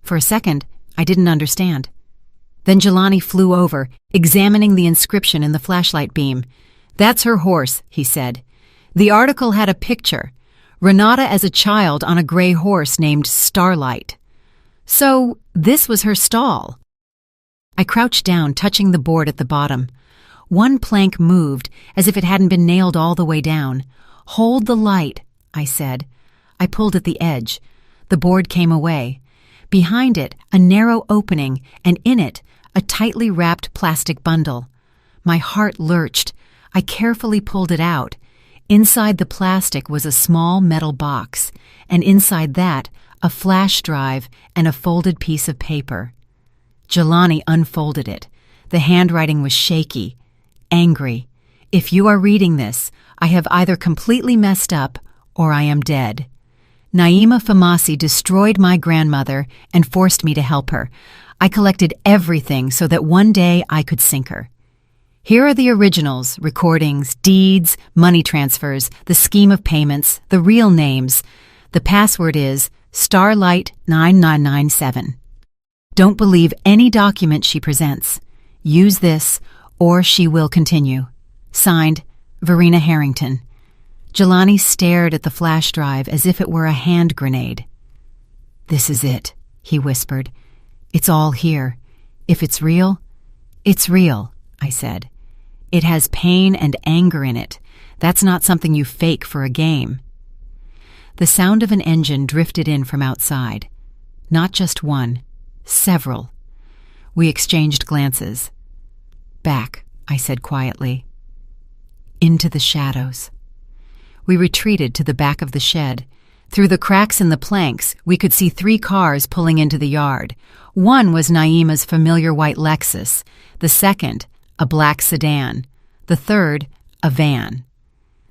For a second, I didn't understand. Then Jelani flew over, examining the inscription in the flashlight beam. "That's her horse," he said. "The article had a picture, Renata as a child on a gray horse named Starlight. So this was her stall." I crouched down, touching the board at the bottom. One plank moved, as if it hadn't been nailed all the way down. "Hold the light," I said. I pulled at the edge. The board came away. Behind it, a narrow opening, and in it, a tightly wrapped plastic bundle. My heart lurched. I carefully pulled it out. Inside the plastic was a small metal box, and inside that, a flash drive and a folded piece of paper. Jelani unfolded it. The handwriting was shaky, angry. "If you are reading this, I have either completely messed up or I am dead. Naima Famasi destroyed my grandmother and forced me to help her. I collected everything so that one day I could sink her. Here are the originals, recordings, deeds, money transfers, the scheme of payments, the real names. The password is Starlight9997. Don't believe any document she presents. Use this, or she will continue. Signed, Verena Harrington." Jelani stared at the flash drive as if it were a hand grenade. "This is it," he whispered. "It's all here. If it's real, it's real," I said. "It has pain and anger in it. That's not something you fake for a game." The sound of an engine drifted in from outside. Not just one, several. We exchanged glances. "Back," I said quietly. "Into the shadows." We retreated to the back of the shed. Through the cracks in the planks, we could see 3 cars pulling into the yard. One was Naima's familiar white Lexus, the second, a black sedan, the third, a van.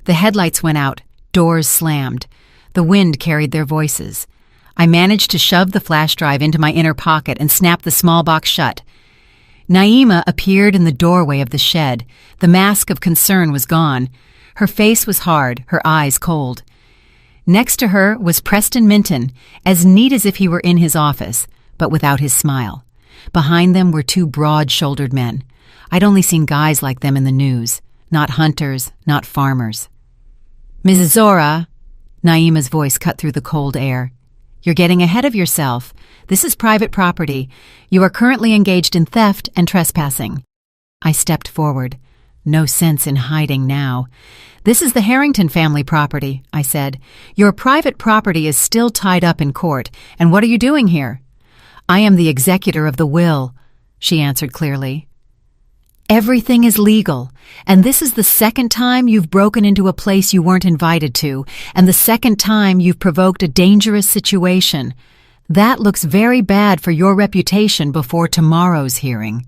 The headlights went out, doors slammed. The wind carried their voices. I managed to shove the flash drive into my inner pocket and snap the small box shut. Naima appeared in the doorway of the shed. The mask of concern was gone. Her face was hard, her eyes cold. Next to her was Preston Minton, as neat as if he were in his office, but without his smile. Behind them were 2 broad-shouldered men. I'd only seen guys like them in the news, not hunters, not farmers. "Mrs. Zora," Naima's voice cut through the cold air. "You're getting ahead of yourself. This is private property. You are currently engaged in theft and trespassing." I stepped forward. No sense in hiding now. "This is the Harrington family property," I said. "Your private property is still tied up in court, and what are you doing here?" "I am the executor of the will," she answered clearly. "Everything is legal, and this is the second time you've broken into a place you weren't invited to, and the second time you've provoked a dangerous situation. That looks very bad for your reputation before tomorrow's hearing."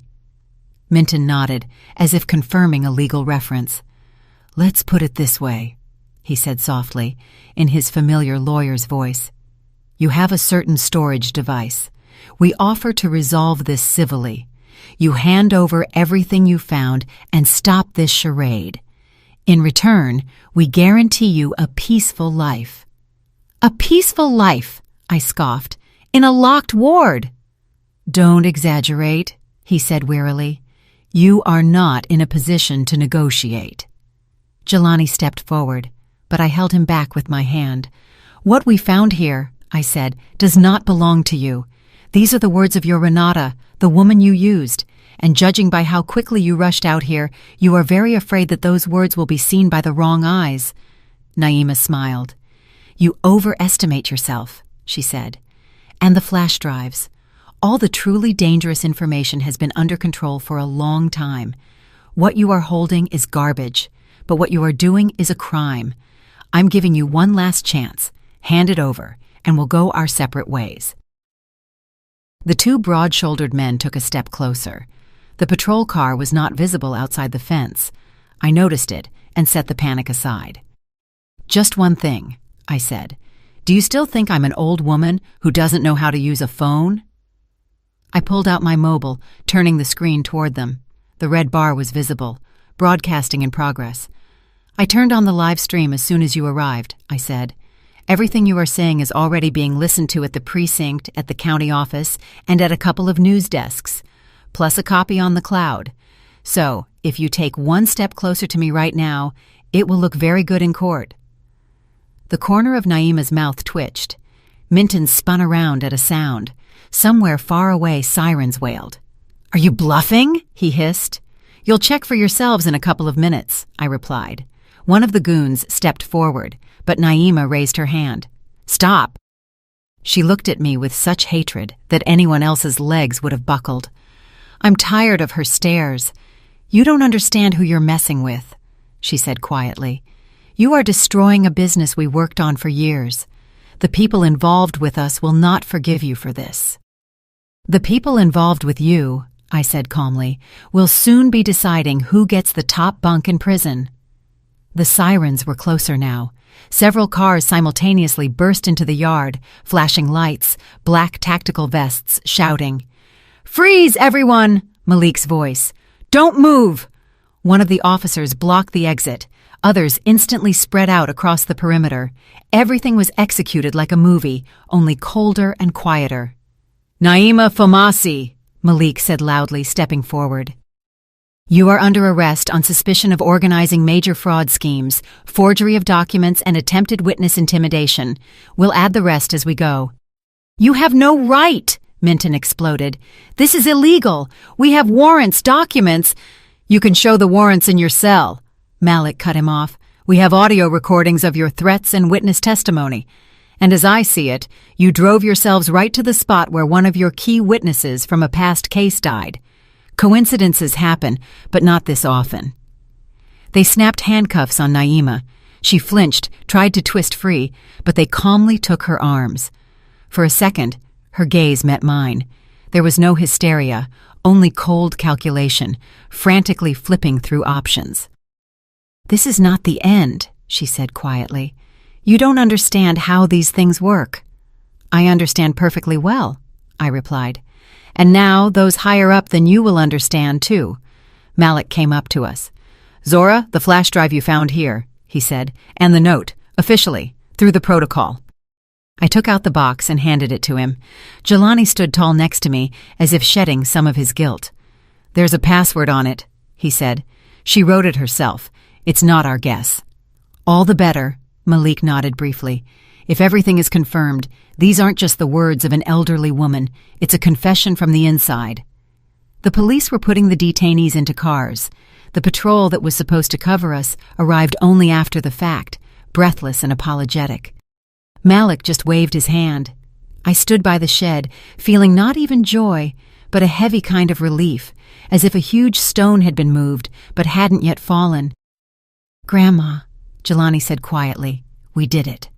Minton nodded, as if confirming a legal reference. "Let's put it this way," he said softly, in his familiar lawyer's voice. "You have a certain storage device. We offer to resolve this civilly. You hand over everything you found and stop this charade. In return, we guarantee you a peaceful life." "A peaceful life," I scoffed, "in a locked ward." "Don't exaggerate," he said wearily. "You are not in a position to negotiate." Jelani stepped forward, but I held him back with my hand. "What we found here," I said, "does not belong to you. These are the words of your Renata, the woman you used, and judging by how quickly you rushed out here, you are very afraid that those words will be seen by the wrong eyes." Naima smiled. "You overestimate yourself," she said. "And the flash drives. All the truly dangerous information has been under control for a long time. What you are holding is garbage, but what you are doing is a crime. I'm giving you one last chance. Hand it over, and we'll go our separate ways." The 2 broad-shouldered men took a step closer. The patrol car was not visible outside the fence. I noticed it and set the panic aside. "Just one thing," I said. "Do you still think I'm an old woman who doesn't know how to use a phone?" I pulled out my mobile, turning the screen toward them. The red bar was visible, broadcasting in progress. "I turned on the live stream as soon as you arrived," I said. "Everything you are saying is already being listened to at the precinct, at the county office, and at a couple of news desks, plus a copy on the cloud. So, if you take one step closer to me right now, it will look very good in court." The corner of Naima's mouth twitched. Minton spun around at a sound. Somewhere far away, sirens wailed. "Are you bluffing?" he hissed. "You'll check for yourselves in a couple of minutes," I replied. One of the goons stepped forward, but Naima raised her hand. "Stop!" She looked at me with such hatred that anyone else's legs would have buckled. "I'm tired of her stares. You don't understand who you're messing with," she said quietly. "You are destroying a business we worked on for years. The people involved with us will not forgive you for this." "The people involved with you," I said calmly, "will soon be deciding who gets the top bunk in prison." The sirens were closer now. Several cars simultaneously burst into the yard, flashing lights, black tactical vests shouting. "Freeze, everyone!" Malik's voice. "Don't move!" One of the officers blocked the exit. Others instantly spread out across the perimeter. Everything was executed like a movie, only colder and quieter. "Naima Famasi," Malik said loudly, stepping forward. "You are under arrest on suspicion of organizing major fraud schemes, forgery of documents, and attempted witness intimidation. We'll add the rest as we go." "You have no right!" Minton exploded. "This is illegal. We have warrants, documents." "You can show the warrants in your cell." Malik cut him off. "We have audio recordings of your threats and witness testimony." And as I see it, you drove yourselves right to the spot where one of your key witnesses from a past case died. Coincidences happen, but not this often. They snapped handcuffs on Naima. She flinched, tried to twist free, but they calmly took her arms. For a second, her gaze met mine. There was no hysteria, only cold calculation, frantically flipping through options. "This is not the end," she said quietly. "You don't understand how these things work." "I understand perfectly well," I replied. "And now those higher up than you will understand, too." Malik came up to us. "Zora, the flash drive you found here," he said, "and the note, officially, through the protocol." I took out the box and handed it to him. Jelani stood tall next to me, as if shedding some of his guilt. "There's a password on it," he said. "She wrote it herself. It's not our guess." "All the better," Malik nodded briefly. "If everything is confirmed, these aren't just the words of an elderly woman. It's a confession from the inside." The police were putting the detainees into cars. The patrol that was supposed to cover us arrived only after the fact, breathless and apologetic. Malik just waved his hand. I stood by the shed, feeling not even joy, but a heavy kind of relief, as if a huge stone had been moved, but hadn't yet fallen. "Grandma," Jelani said quietly, "we did it."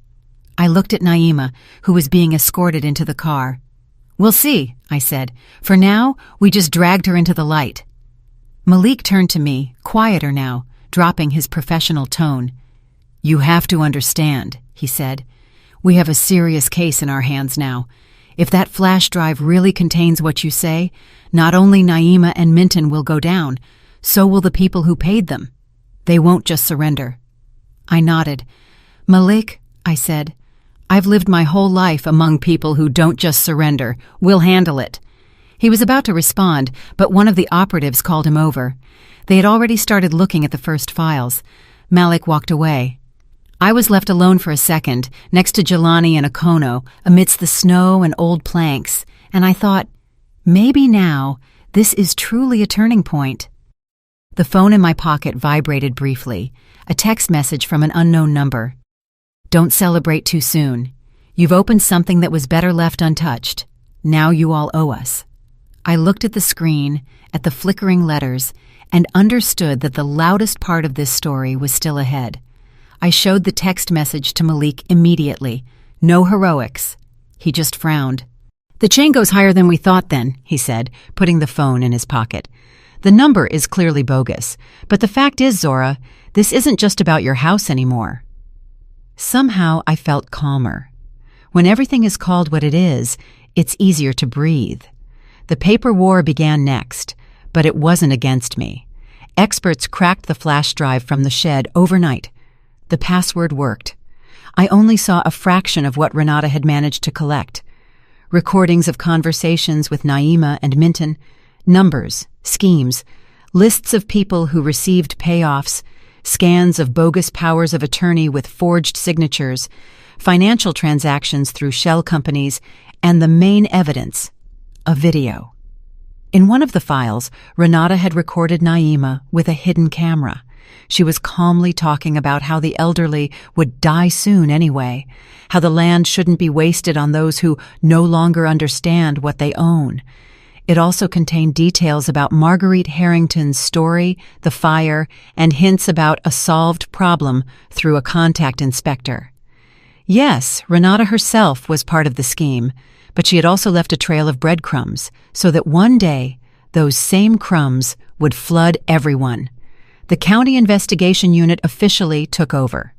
I looked at Naima, who was being escorted into the car. "We'll see," I said. "For now, we just dragged her into the light." Malik turned to me, quieter now, dropping his professional tone. "You have to understand," he said. "We have a serious case in our hands now. If that flash drive really contains what you say, not only Naima and Minton will go down, so will the people who paid them. They won't just surrender." I nodded. "Malik," I said, "I've lived my whole life among people who don't just surrender. We'll handle it." He was about to respond, but one of the operatives called him over. They had already started looking at the first files. Malik walked away. I was left alone for a second, next to Jelani and Akono, amidst the snow and old planks, and I thought, maybe now, this is truly a turning point. The phone in my pocket vibrated briefly, a text message from an unknown number. "Don't celebrate too soon. You've opened something that was better left untouched. Now you all owe us." I looked at the screen, at the flickering letters, and understood that the loudest part of this story was still ahead. I showed the text message to Malik immediately. No heroics. He just frowned. "The chain goes higher than we thought then," he said, putting the phone in his pocket. "The number is clearly bogus, but the fact is, Zora, this isn't just about your house anymore." Somehow I felt calmer. When everything is called what it is, it's easier to breathe. The paper war began next, but it wasn't against me. Experts cracked the flash drive from the shed overnight. The password worked. I only saw a fraction of what Renata had managed to collect. Recordings of conversations with Naima and Minton, numbers, schemes, lists of people who received payoffs, scans of bogus powers of attorney with forged signatures, financial transactions through shell companies, and the main evidence, a video. In one of the files, Renata had recorded Naima with a hidden camera. She was calmly talking about how the elderly would die soon anyway, how the land shouldn't be wasted on those who no longer understand what they own. It also contained details about Marguerite Harrington's story, the fire, and hints about a solved problem through a contact inspector. Yes, Renata herself was part of the scheme, but she had also left a trail of breadcrumbs, so that one day those same crumbs would flood everyone. The county investigation unit officially took over.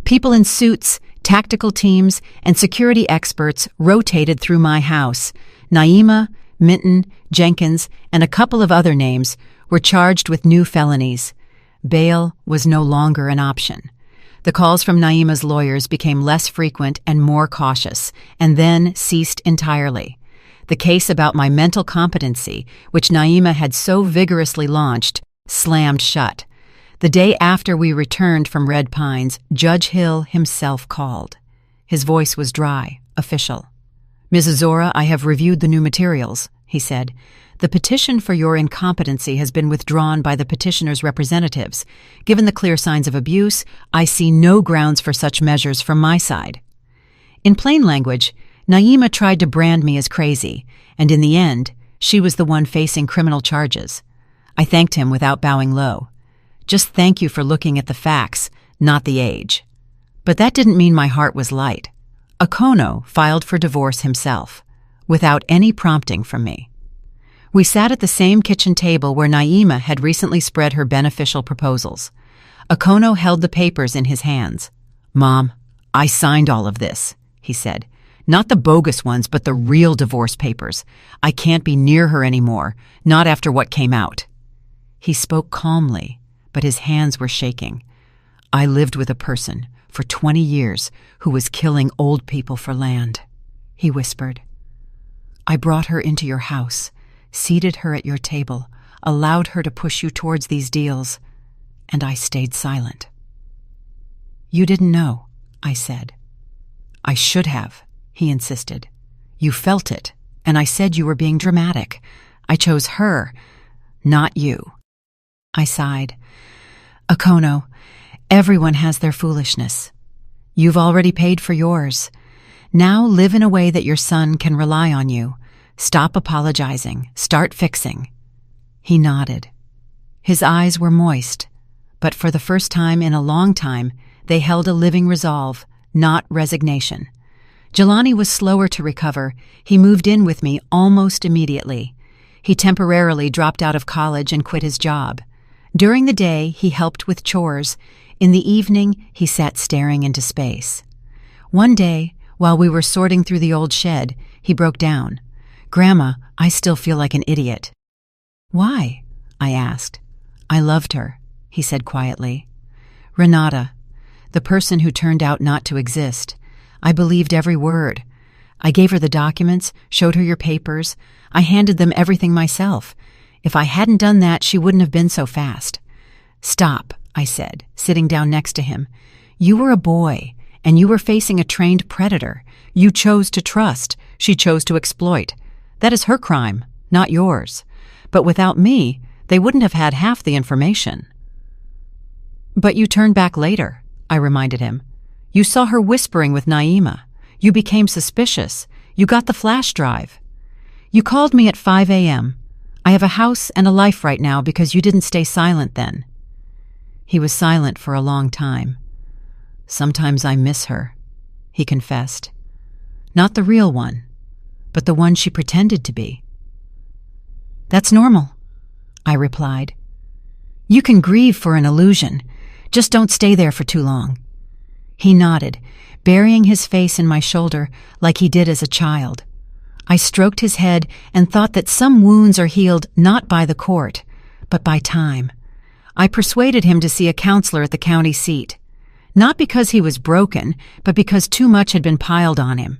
People in suits, tactical teams, and security experts rotated through my house. Naima, Minton, Jenkins, and a couple of other names were charged with new felonies. Bail was no longer an option. The calls from Naima's lawyers became less frequent and more cautious, and then ceased entirely. The case about my mental competency, which Naima had so vigorously launched, slammed shut. The day after we returned from Red Pines, Judge Hill himself called. His voice was dry, official. "Mrs. Zora, I have reviewed the new materials," he said. "The petition for your incompetency has been withdrawn by the petitioner's representatives. Given the clear signs of abuse, I see no grounds for such measures from my side." In plain language, Naima tried to brand me as crazy, and in the end, she was the one facing criminal charges. I thanked him without bowing low. Just thank you for looking at the facts, not the age. But that didn't mean my heart was light. Okono filed for divorce himself, without any prompting from me. We sat at the same kitchen table where Naima had recently spread her beneficial proposals. Okono held the papers in his hands. "Mom, I signed all of this," he said. "Not the bogus ones, but the real divorce papers. I can't be near her anymore, not after what came out." He spoke calmly, but his hands were shaking. "I lived with a person for 20 years who was killing old people for land," he whispered. "I brought her into your house, seated her at your table, allowed her to push you towards these deals, and I stayed silent." "You didn't know," I said. "I should have," he insisted. "You felt it, and I said you were being dramatic. I chose her, not you." I sighed. "Okono, everyone has their foolishness. You've already paid for yours. Now live in a way that your son can rely on you. Stop apologizing. Start fixing." He nodded. His eyes were moist, but for the first time in a long time, they held a living resolve, not resignation. Jelani was slower to recover. He moved in with me almost immediately. He temporarily dropped out of college and quit his job. During the day, he helped with chores. In the evening, he sat staring into space. One day, while we were sorting through the old shed, he broke down. "Grandma, I still feel like an idiot." "Why?" I asked. "I loved her," he said quietly. "Renata, the person who turned out not to exist. I believed every word. I gave her the documents, showed her your papers. I handed them everything myself. If I hadn't done that, she wouldn't have been so fast." "Stop," I said, sitting down next to him. "You were a boy, and you were facing a trained predator. You chose to trust. She chose to exploit. That is her crime, not yours. But without me, they wouldn't have had half the information." "But you turned back later," I reminded him. "You saw her whispering with Naima. You became suspicious. You got the flash drive. You called me at 5 a.m. I have a house and a life right now because you didn't stay silent then." He was silent for a long time. "Sometimes I miss her," he confessed. "Not the real one, but the one she pretended to be." "That's normal," I replied. "You can grieve for an illusion. Just don't stay there for too long." He nodded, burying his face in my shoulder like he did as a child. I stroked his head and thought that some wounds are healed not by the court, but by time. I persuaded him to see a counselor at the county seat. Not because he was broken, but because too much had been piled on him.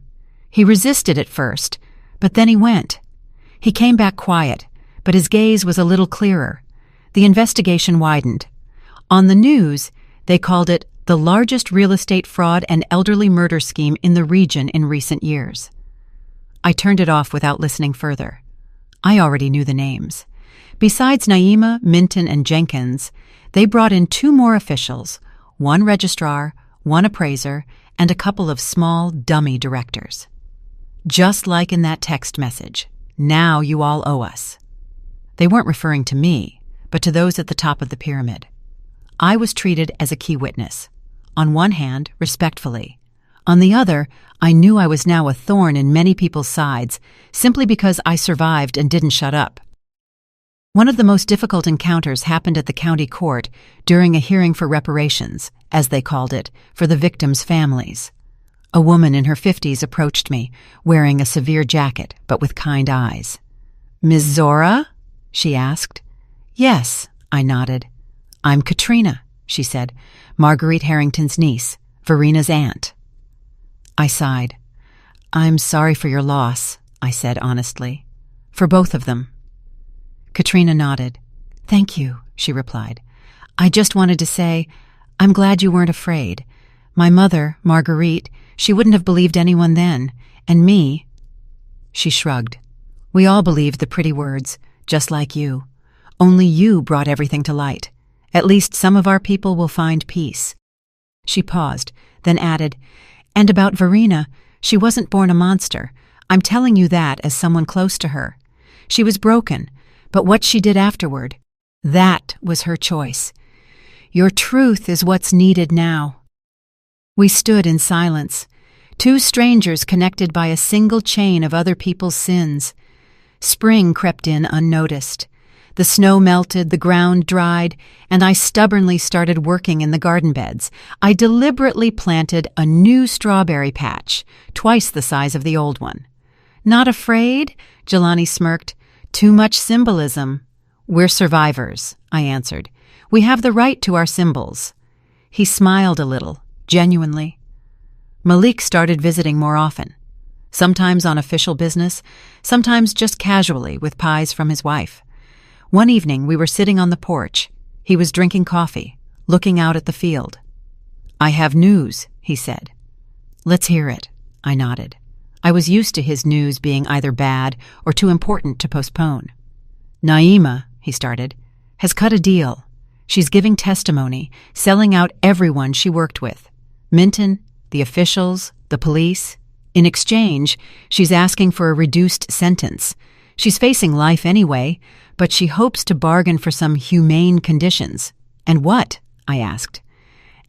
He resisted at first, but then he went. He came back quiet, but his gaze was a little clearer. The investigation widened. On the news, they called it the largest real estate fraud and elderly murder scheme in the region in recent years. I turned it off without listening further. I already knew the names. Besides Naima, Minton, and Jenkins, they brought in 2 more officials, 1 registrar, 1 appraiser, and a couple of small, dummy directors. Just like in that text message, "Now you all owe us." They weren't referring to me, but to those at the top of the pyramid. I was treated as a key witness. On one hand, respectfully. On the other, I knew I was now a thorn in many people's sides, simply because I survived and didn't shut up. One of the most difficult encounters happened at the county court during a hearing for reparations, as they called it, for the victims' families. A woman in her 50s approached me, wearing a severe jacket, but with kind eyes. "Ms. Zora?" she asked. "Yes," I nodded. "I'm Katrina," she said, "Marguerite Harrington's niece, Verena's aunt." I sighed. "I'm sorry for your loss," I said honestly. "For both of them." Katrina nodded. "Thank you," she replied. "I just wanted to say, I'm glad you weren't afraid. My mother, Marguerite, she wouldn't have believed anyone then, and me." She shrugged. "We all believed the pretty words, just like you. Only you brought everything to light. At least some of our people will find peace." She paused, then added, "And about Verena, She wasn't born a monster. I'm telling you that as someone close to her. She was broken, but what she did afterward, that was her choice. Your truth is what's needed now." We stood in silence, two strangers connected by a single chain of other people's sins. Spring crept in unnoticed. The snow melted, the ground dried, and I stubbornly started working in the garden beds. I deliberately planted a new strawberry patch, twice the size of the old one. "Not afraid?" Jelani smirked. "Too much symbolism." "We're survivors," I answered. "We have the right to our symbols." He smiled a little, genuinely. Malik started visiting more often, sometimes on official business, sometimes just casually with pies from his wife. One evening we were sitting on the porch. He was drinking coffee, looking out at the field. "I have news," he said. "Let's hear it," I nodded. I was used to his news being either bad or too important to postpone. "Naima," he started, "has cut a deal. She's giving testimony, selling out everyone she worked with. Minton, the officials, the police. In exchange, she's asking for a reduced sentence. She's facing life anyway, but she hopes to bargain for some humane conditions." "And what?" I asked.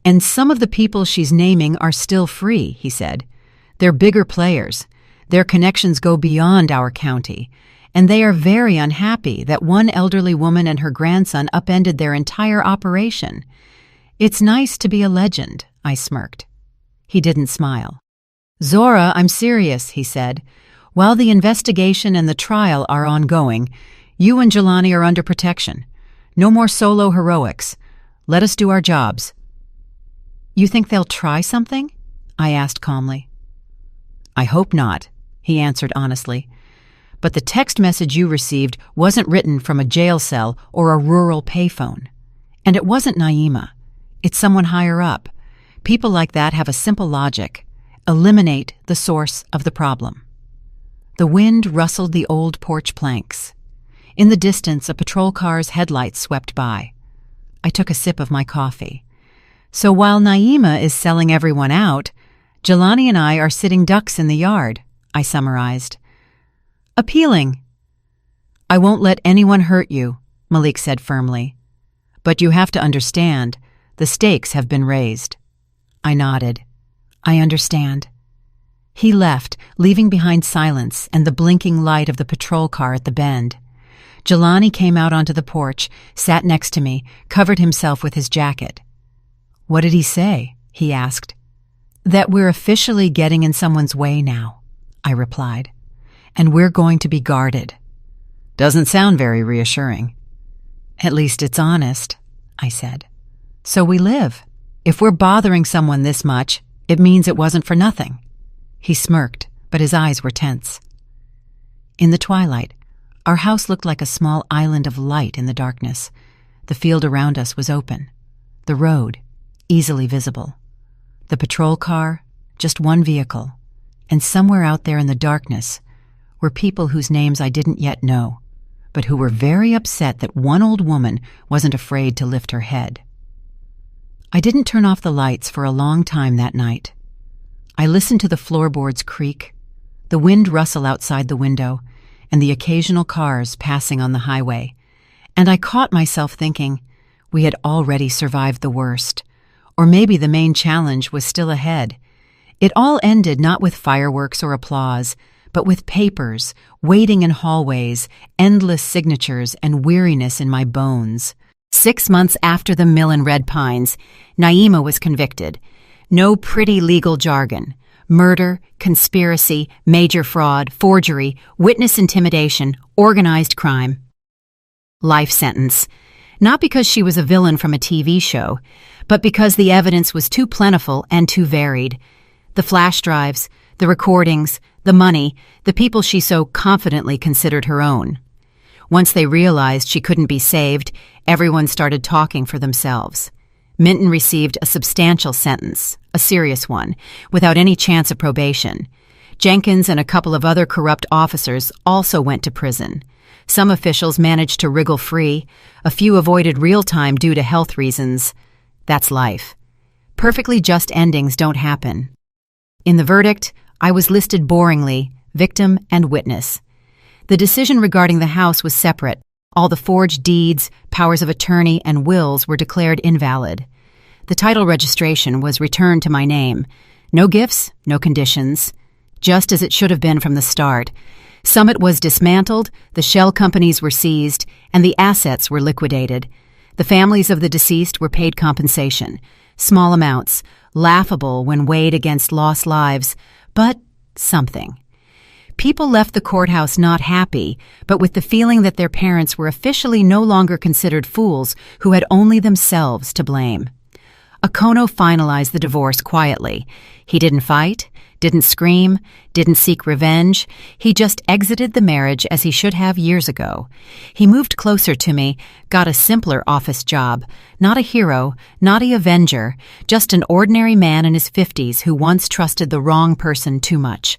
"And some of the people she's naming are still free," he said. "They're bigger players. Their connections go beyond our county, and they are very unhappy that one elderly woman and her grandson upended their entire operation. It's nice to be a legend," I smirked. He didn't smile. "Zora, I'm serious," he said. "While the investigation and the trial are ongoing, you and Jelani are under protection. No more solo heroics. Let us do our jobs." "You think they'll try something?" I asked calmly. "I hope not," he answered honestly. "But the text message you received wasn't written from a jail cell or a rural payphone. And it wasn't Naima. It's someone higher up. People like that have a simple logic. Eliminate the source of the problem." The wind rustled the old porch planks. In the distance, a patrol car's headlights swept by. I took a sip of my coffee. "So while Naima is selling everyone out, Jelani and I are sitting ducks in the yard," I summarized. "Appealing." "I won't let anyone hurt you," Malik said firmly. "But you have to understand, the stakes have been raised." I nodded. "I understand." He left, leaving behind silence and the blinking light of the patrol car at the bend. Jelani came out onto the porch, sat next to me, covered himself with his jacket. "What did he say?" he asked. "That we're officially getting in someone's way now," I replied. "And we're going to be guarded." "Doesn't sound very reassuring." "At least it's honest," I said. "So we live. If we're bothering someone this much, it means it wasn't for nothing." He smirked, but his eyes were tense. In the twilight, our house looked like a small island of light in the darkness. The field around us was open. The road, easily visible. The patrol car, just one vehicle. And somewhere out there in the darkness were people whose names I didn't yet know, but who were very upset that one old woman wasn't afraid to lift her head. I didn't turn off the lights for a long time that night. I listened to the floorboards creak, the wind rustle outside the window, and the occasional cars passing on the highway, and I caught myself thinking we had already survived the worst, or maybe the main challenge was still ahead. It all ended not with fireworks or applause, but with papers, waiting in hallways, endless signatures, and weariness in my bones. 6 months after the mill in Red Pines, Naima was convicted. No pretty legal jargon. Murder, conspiracy, major fraud, forgery, witness intimidation, organized crime. Life sentence. Not because she was a villain from a TV show, but because the evidence was too plentiful and too varied. The flash drives, the recordings, the money, the people she so confidently considered her own. Once they realized she couldn't be saved, everyone started talking for themselves. Minton received a substantial sentence, a serious one, without any chance of probation. Jenkins and a couple of other corrupt officers also went to prison. Some officials managed to wriggle free. A few avoided real time due to health reasons. That's life. Perfectly just endings don't happen. In the verdict, I was listed boringly, victim and witness. The decision regarding the house was separate. All the forged deeds, powers of attorney, and wills were declared invalid. The title registration was returned to my name. No gifts, no conditions. Just as it should have been from the start. Summit was dismantled, the shell companies were seized, and the assets were liquidated. The families of the deceased were paid compensation. Small amounts, laughable when weighed against lost lives, but something. People left the courthouse not happy, but with the feeling that their parents were officially no longer considered fools who had only themselves to blame. Okono finalized the divorce quietly. He didn't fight, didn't scream, didn't seek revenge. He just exited the marriage as he should have years ago. He moved closer to me, got a simpler office job. Not a hero, not an avenger, just an ordinary man in his 50s who once trusted the wrong person too much.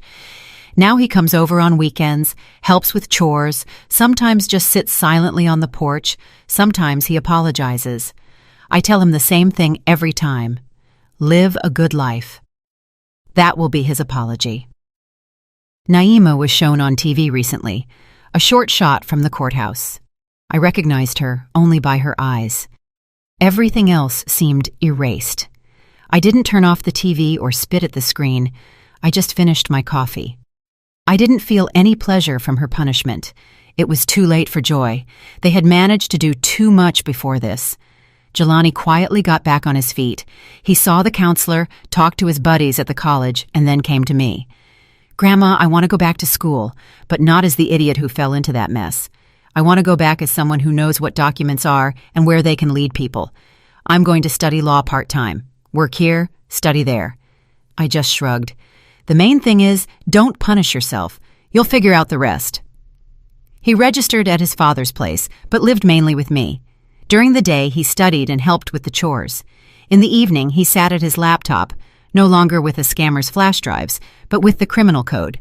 Now he comes over on weekends, helps with chores, sometimes just sits silently on the porch, sometimes he apologizes. I tell him the same thing every time. Live a good life. That will be his apology. Naima was shown on TV recently, a short shot from the courthouse. I recognized her only by her eyes. Everything else seemed erased. I didn't turn off the TV or spit at the screen. I just finished my coffee. I didn't feel any pleasure from her punishment. It was too late for joy. They had managed to do too much before this. Jelani quietly got back on his feet. He saw the counselor, talked to his buddies at the college, and then came to me. Grandma, I want to go back to school, but not as the idiot who fell into that mess. I want to go back as someone who knows what documents are and where they can lead people. I'm going to study law part-time. Work here, study there. I just shrugged. The main thing is, don't punish yourself. You'll figure out the rest. He registered at his father's place, but lived mainly with me. During the day, he studied and helped with the chores. In the evening, he sat at his laptop, no longer with a scammer's flash drives, but with the criminal code.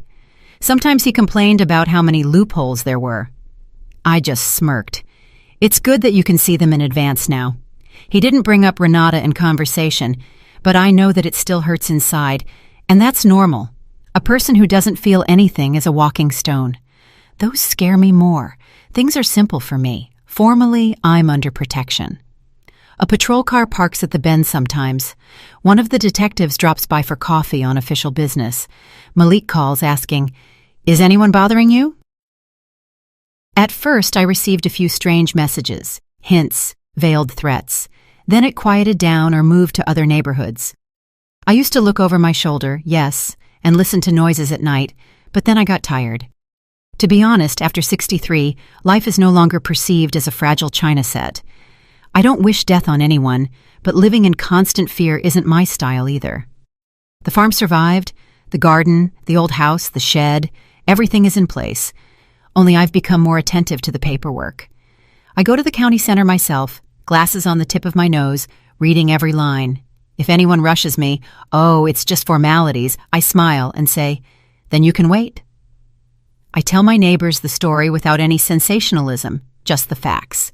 Sometimes he complained about how many loopholes there were. I just smirked. It's good that you can see them in advance now. He didn't bring up Renata in conversation, but I know that it still hurts inside, and that's normal. A person who doesn't feel anything is a walking stone. Those scare me more. Things are simple for me. Formally, I'm under protection. A patrol car parks at the bend sometimes. One of the detectives drops by for coffee on official business. Malik calls asking, "Is anyone bothering you?" At first, I received a few strange messages, hints, veiled threats. Then it quieted down or moved to other neighborhoods. I used to look over my shoulder, yes, and listen to noises at night, but then I got tired. To be honest, after 63, life is no longer perceived as a fragile china set. I don't wish death on anyone, but living in constant fear isn't my style either. The farm survived, the garden, the old house, the shed, everything is in place. Only I've become more attentive to the paperwork. I go to the county center myself, glasses on the tip of my nose, reading every line. If anyone rushes me, "Oh, it's just formalities," I smile and say, "Then you can wait." I tell my neighbors the story without any sensationalism, just the facts.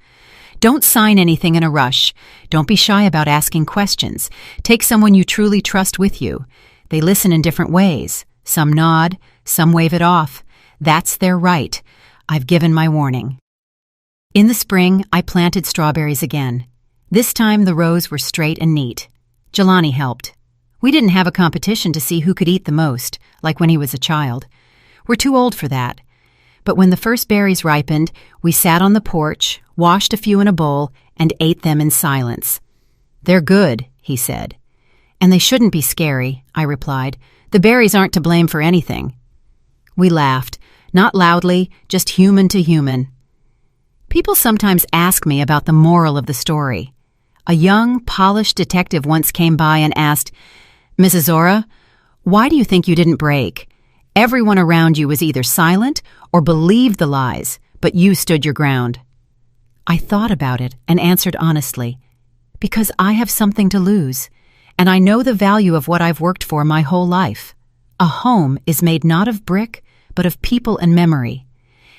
Don't sign anything in a rush. Don't be shy about asking questions. Take someone you truly trust with you. They listen in different ways. Some nod, some wave it off. That's their right. I've given my warning. In the spring, I planted strawberries again. This time the rows were straight and neat. Jelani helped. We didn't have a competition to see who could eat the most, like when he was a child. We're too old for that. But when the first berries ripened, we sat on the porch, washed a few in a bowl, and ate them in silence. "They're good," he said. "And they shouldn't be scary," I replied. "The berries aren't to blame for anything." We laughed, not loudly, just human to human. People sometimes ask me about the moral of the story. A young, polished detective once came by and asked, "Mrs. Zora, why do you think you didn't break? Everyone around you was either silent or believed the lies, but you stood your ground." I thought about it and answered honestly, "Because I have something to lose, and I know the value of what I've worked for my whole life. A home is made not of brick, but of people and memory.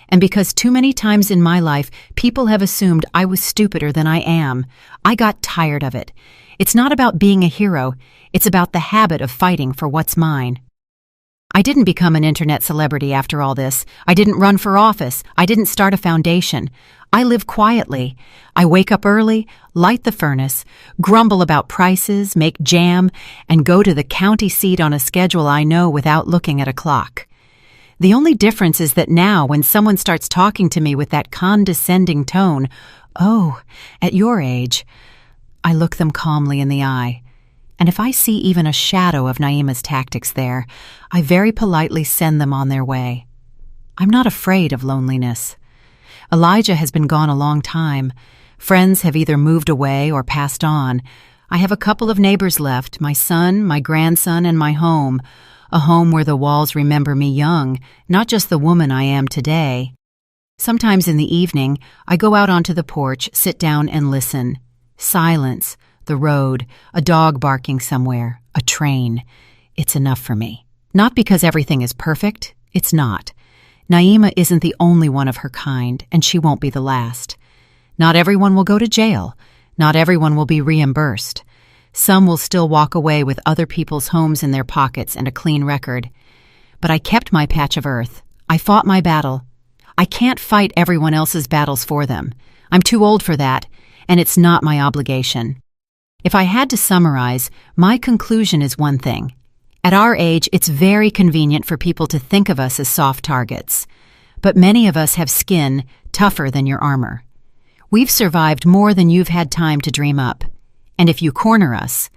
And because too many times in my life people have assumed I was stupider than I am, I got tired of it. It's not about being a hero, it's about the habit of fighting for what's mine." I didn't become an internet celebrity after all this. I didn't run for office. I didn't start a foundation. I live quietly. I wake up early, light the furnace, grumble about prices, make jam, and go to the county seat on a schedule I know without looking at a clock. The only difference is that now when someone starts talking to me with that condescending tone, "Oh, at your age," I look them calmly in the eye. And if I see even a shadow of Naima's tactics there, I very politely send them on their way. I'm not afraid of loneliness. Elijah has been gone a long time. Friends have either moved away or passed on. I have a couple of neighbors left, my son, my grandson, and my home, a home where the walls remember me young, not just the woman I am today. Sometimes in the evening, I go out onto the porch, sit down, and listen. Silence, the road, a dog barking somewhere, a train. It's enough for me. Not because everything is perfect. It's not. Naima isn't the only one of her kind, and she won't be the last. Not everyone will go to jail. Not everyone will be reimbursed. Some will still walk away with other people's homes in their pockets and a clean record. But I kept my patch of earth. I fought my battle. I can't fight everyone else's battles for them. I'm too old for that, and it's not my obligation. If I had to summarize, my conclusion is one thing. At our age, it's very convenient for people to think of us as soft targets. But many of us have skin tougher than your armor. We've survived more than you've had time to dream up. And if you corner us,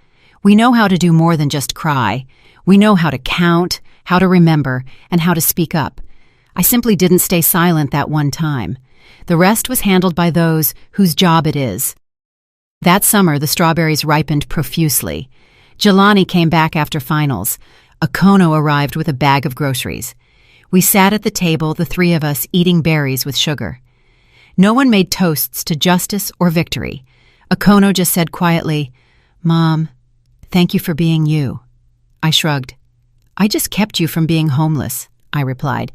we know how to do more than just cry. We know how to count, how to remember, and how to speak up. I simply didn't stay silent that one time. The rest was handled by those whose job it is. That summer, the strawberries ripened profusely. Jelani came back after finals. Akono arrived with a bag of groceries. We sat at the table, the three of us, eating berries with sugar. No one made toasts to justice or victory. Akono just said quietly, "Mom, thank you for being you." I shrugged. "I just kept you from being homeless," I replied.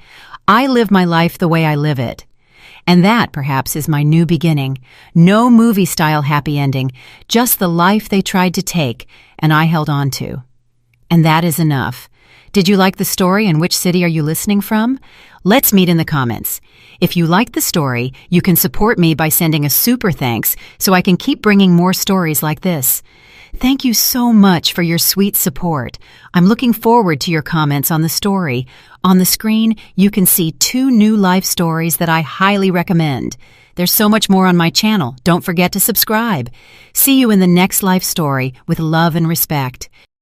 "I live my life the way I live it. And that, perhaps, is my new beginning. No movie-style happy ending, just the life they tried to take and I held on to. And that is enough. Did you like the story, and which city are you listening from? Let's meet in the comments. If you like the story, you can support me by sending a super thanks so I can keep bringing more stories like this. Thank you so much for your sweet support. I'm looking forward to your comments on the story. On the screen, you can see 2 new life stories that I highly recommend. There's so much more on my channel. Don't forget to subscribe. See you in the next life story with love and respect.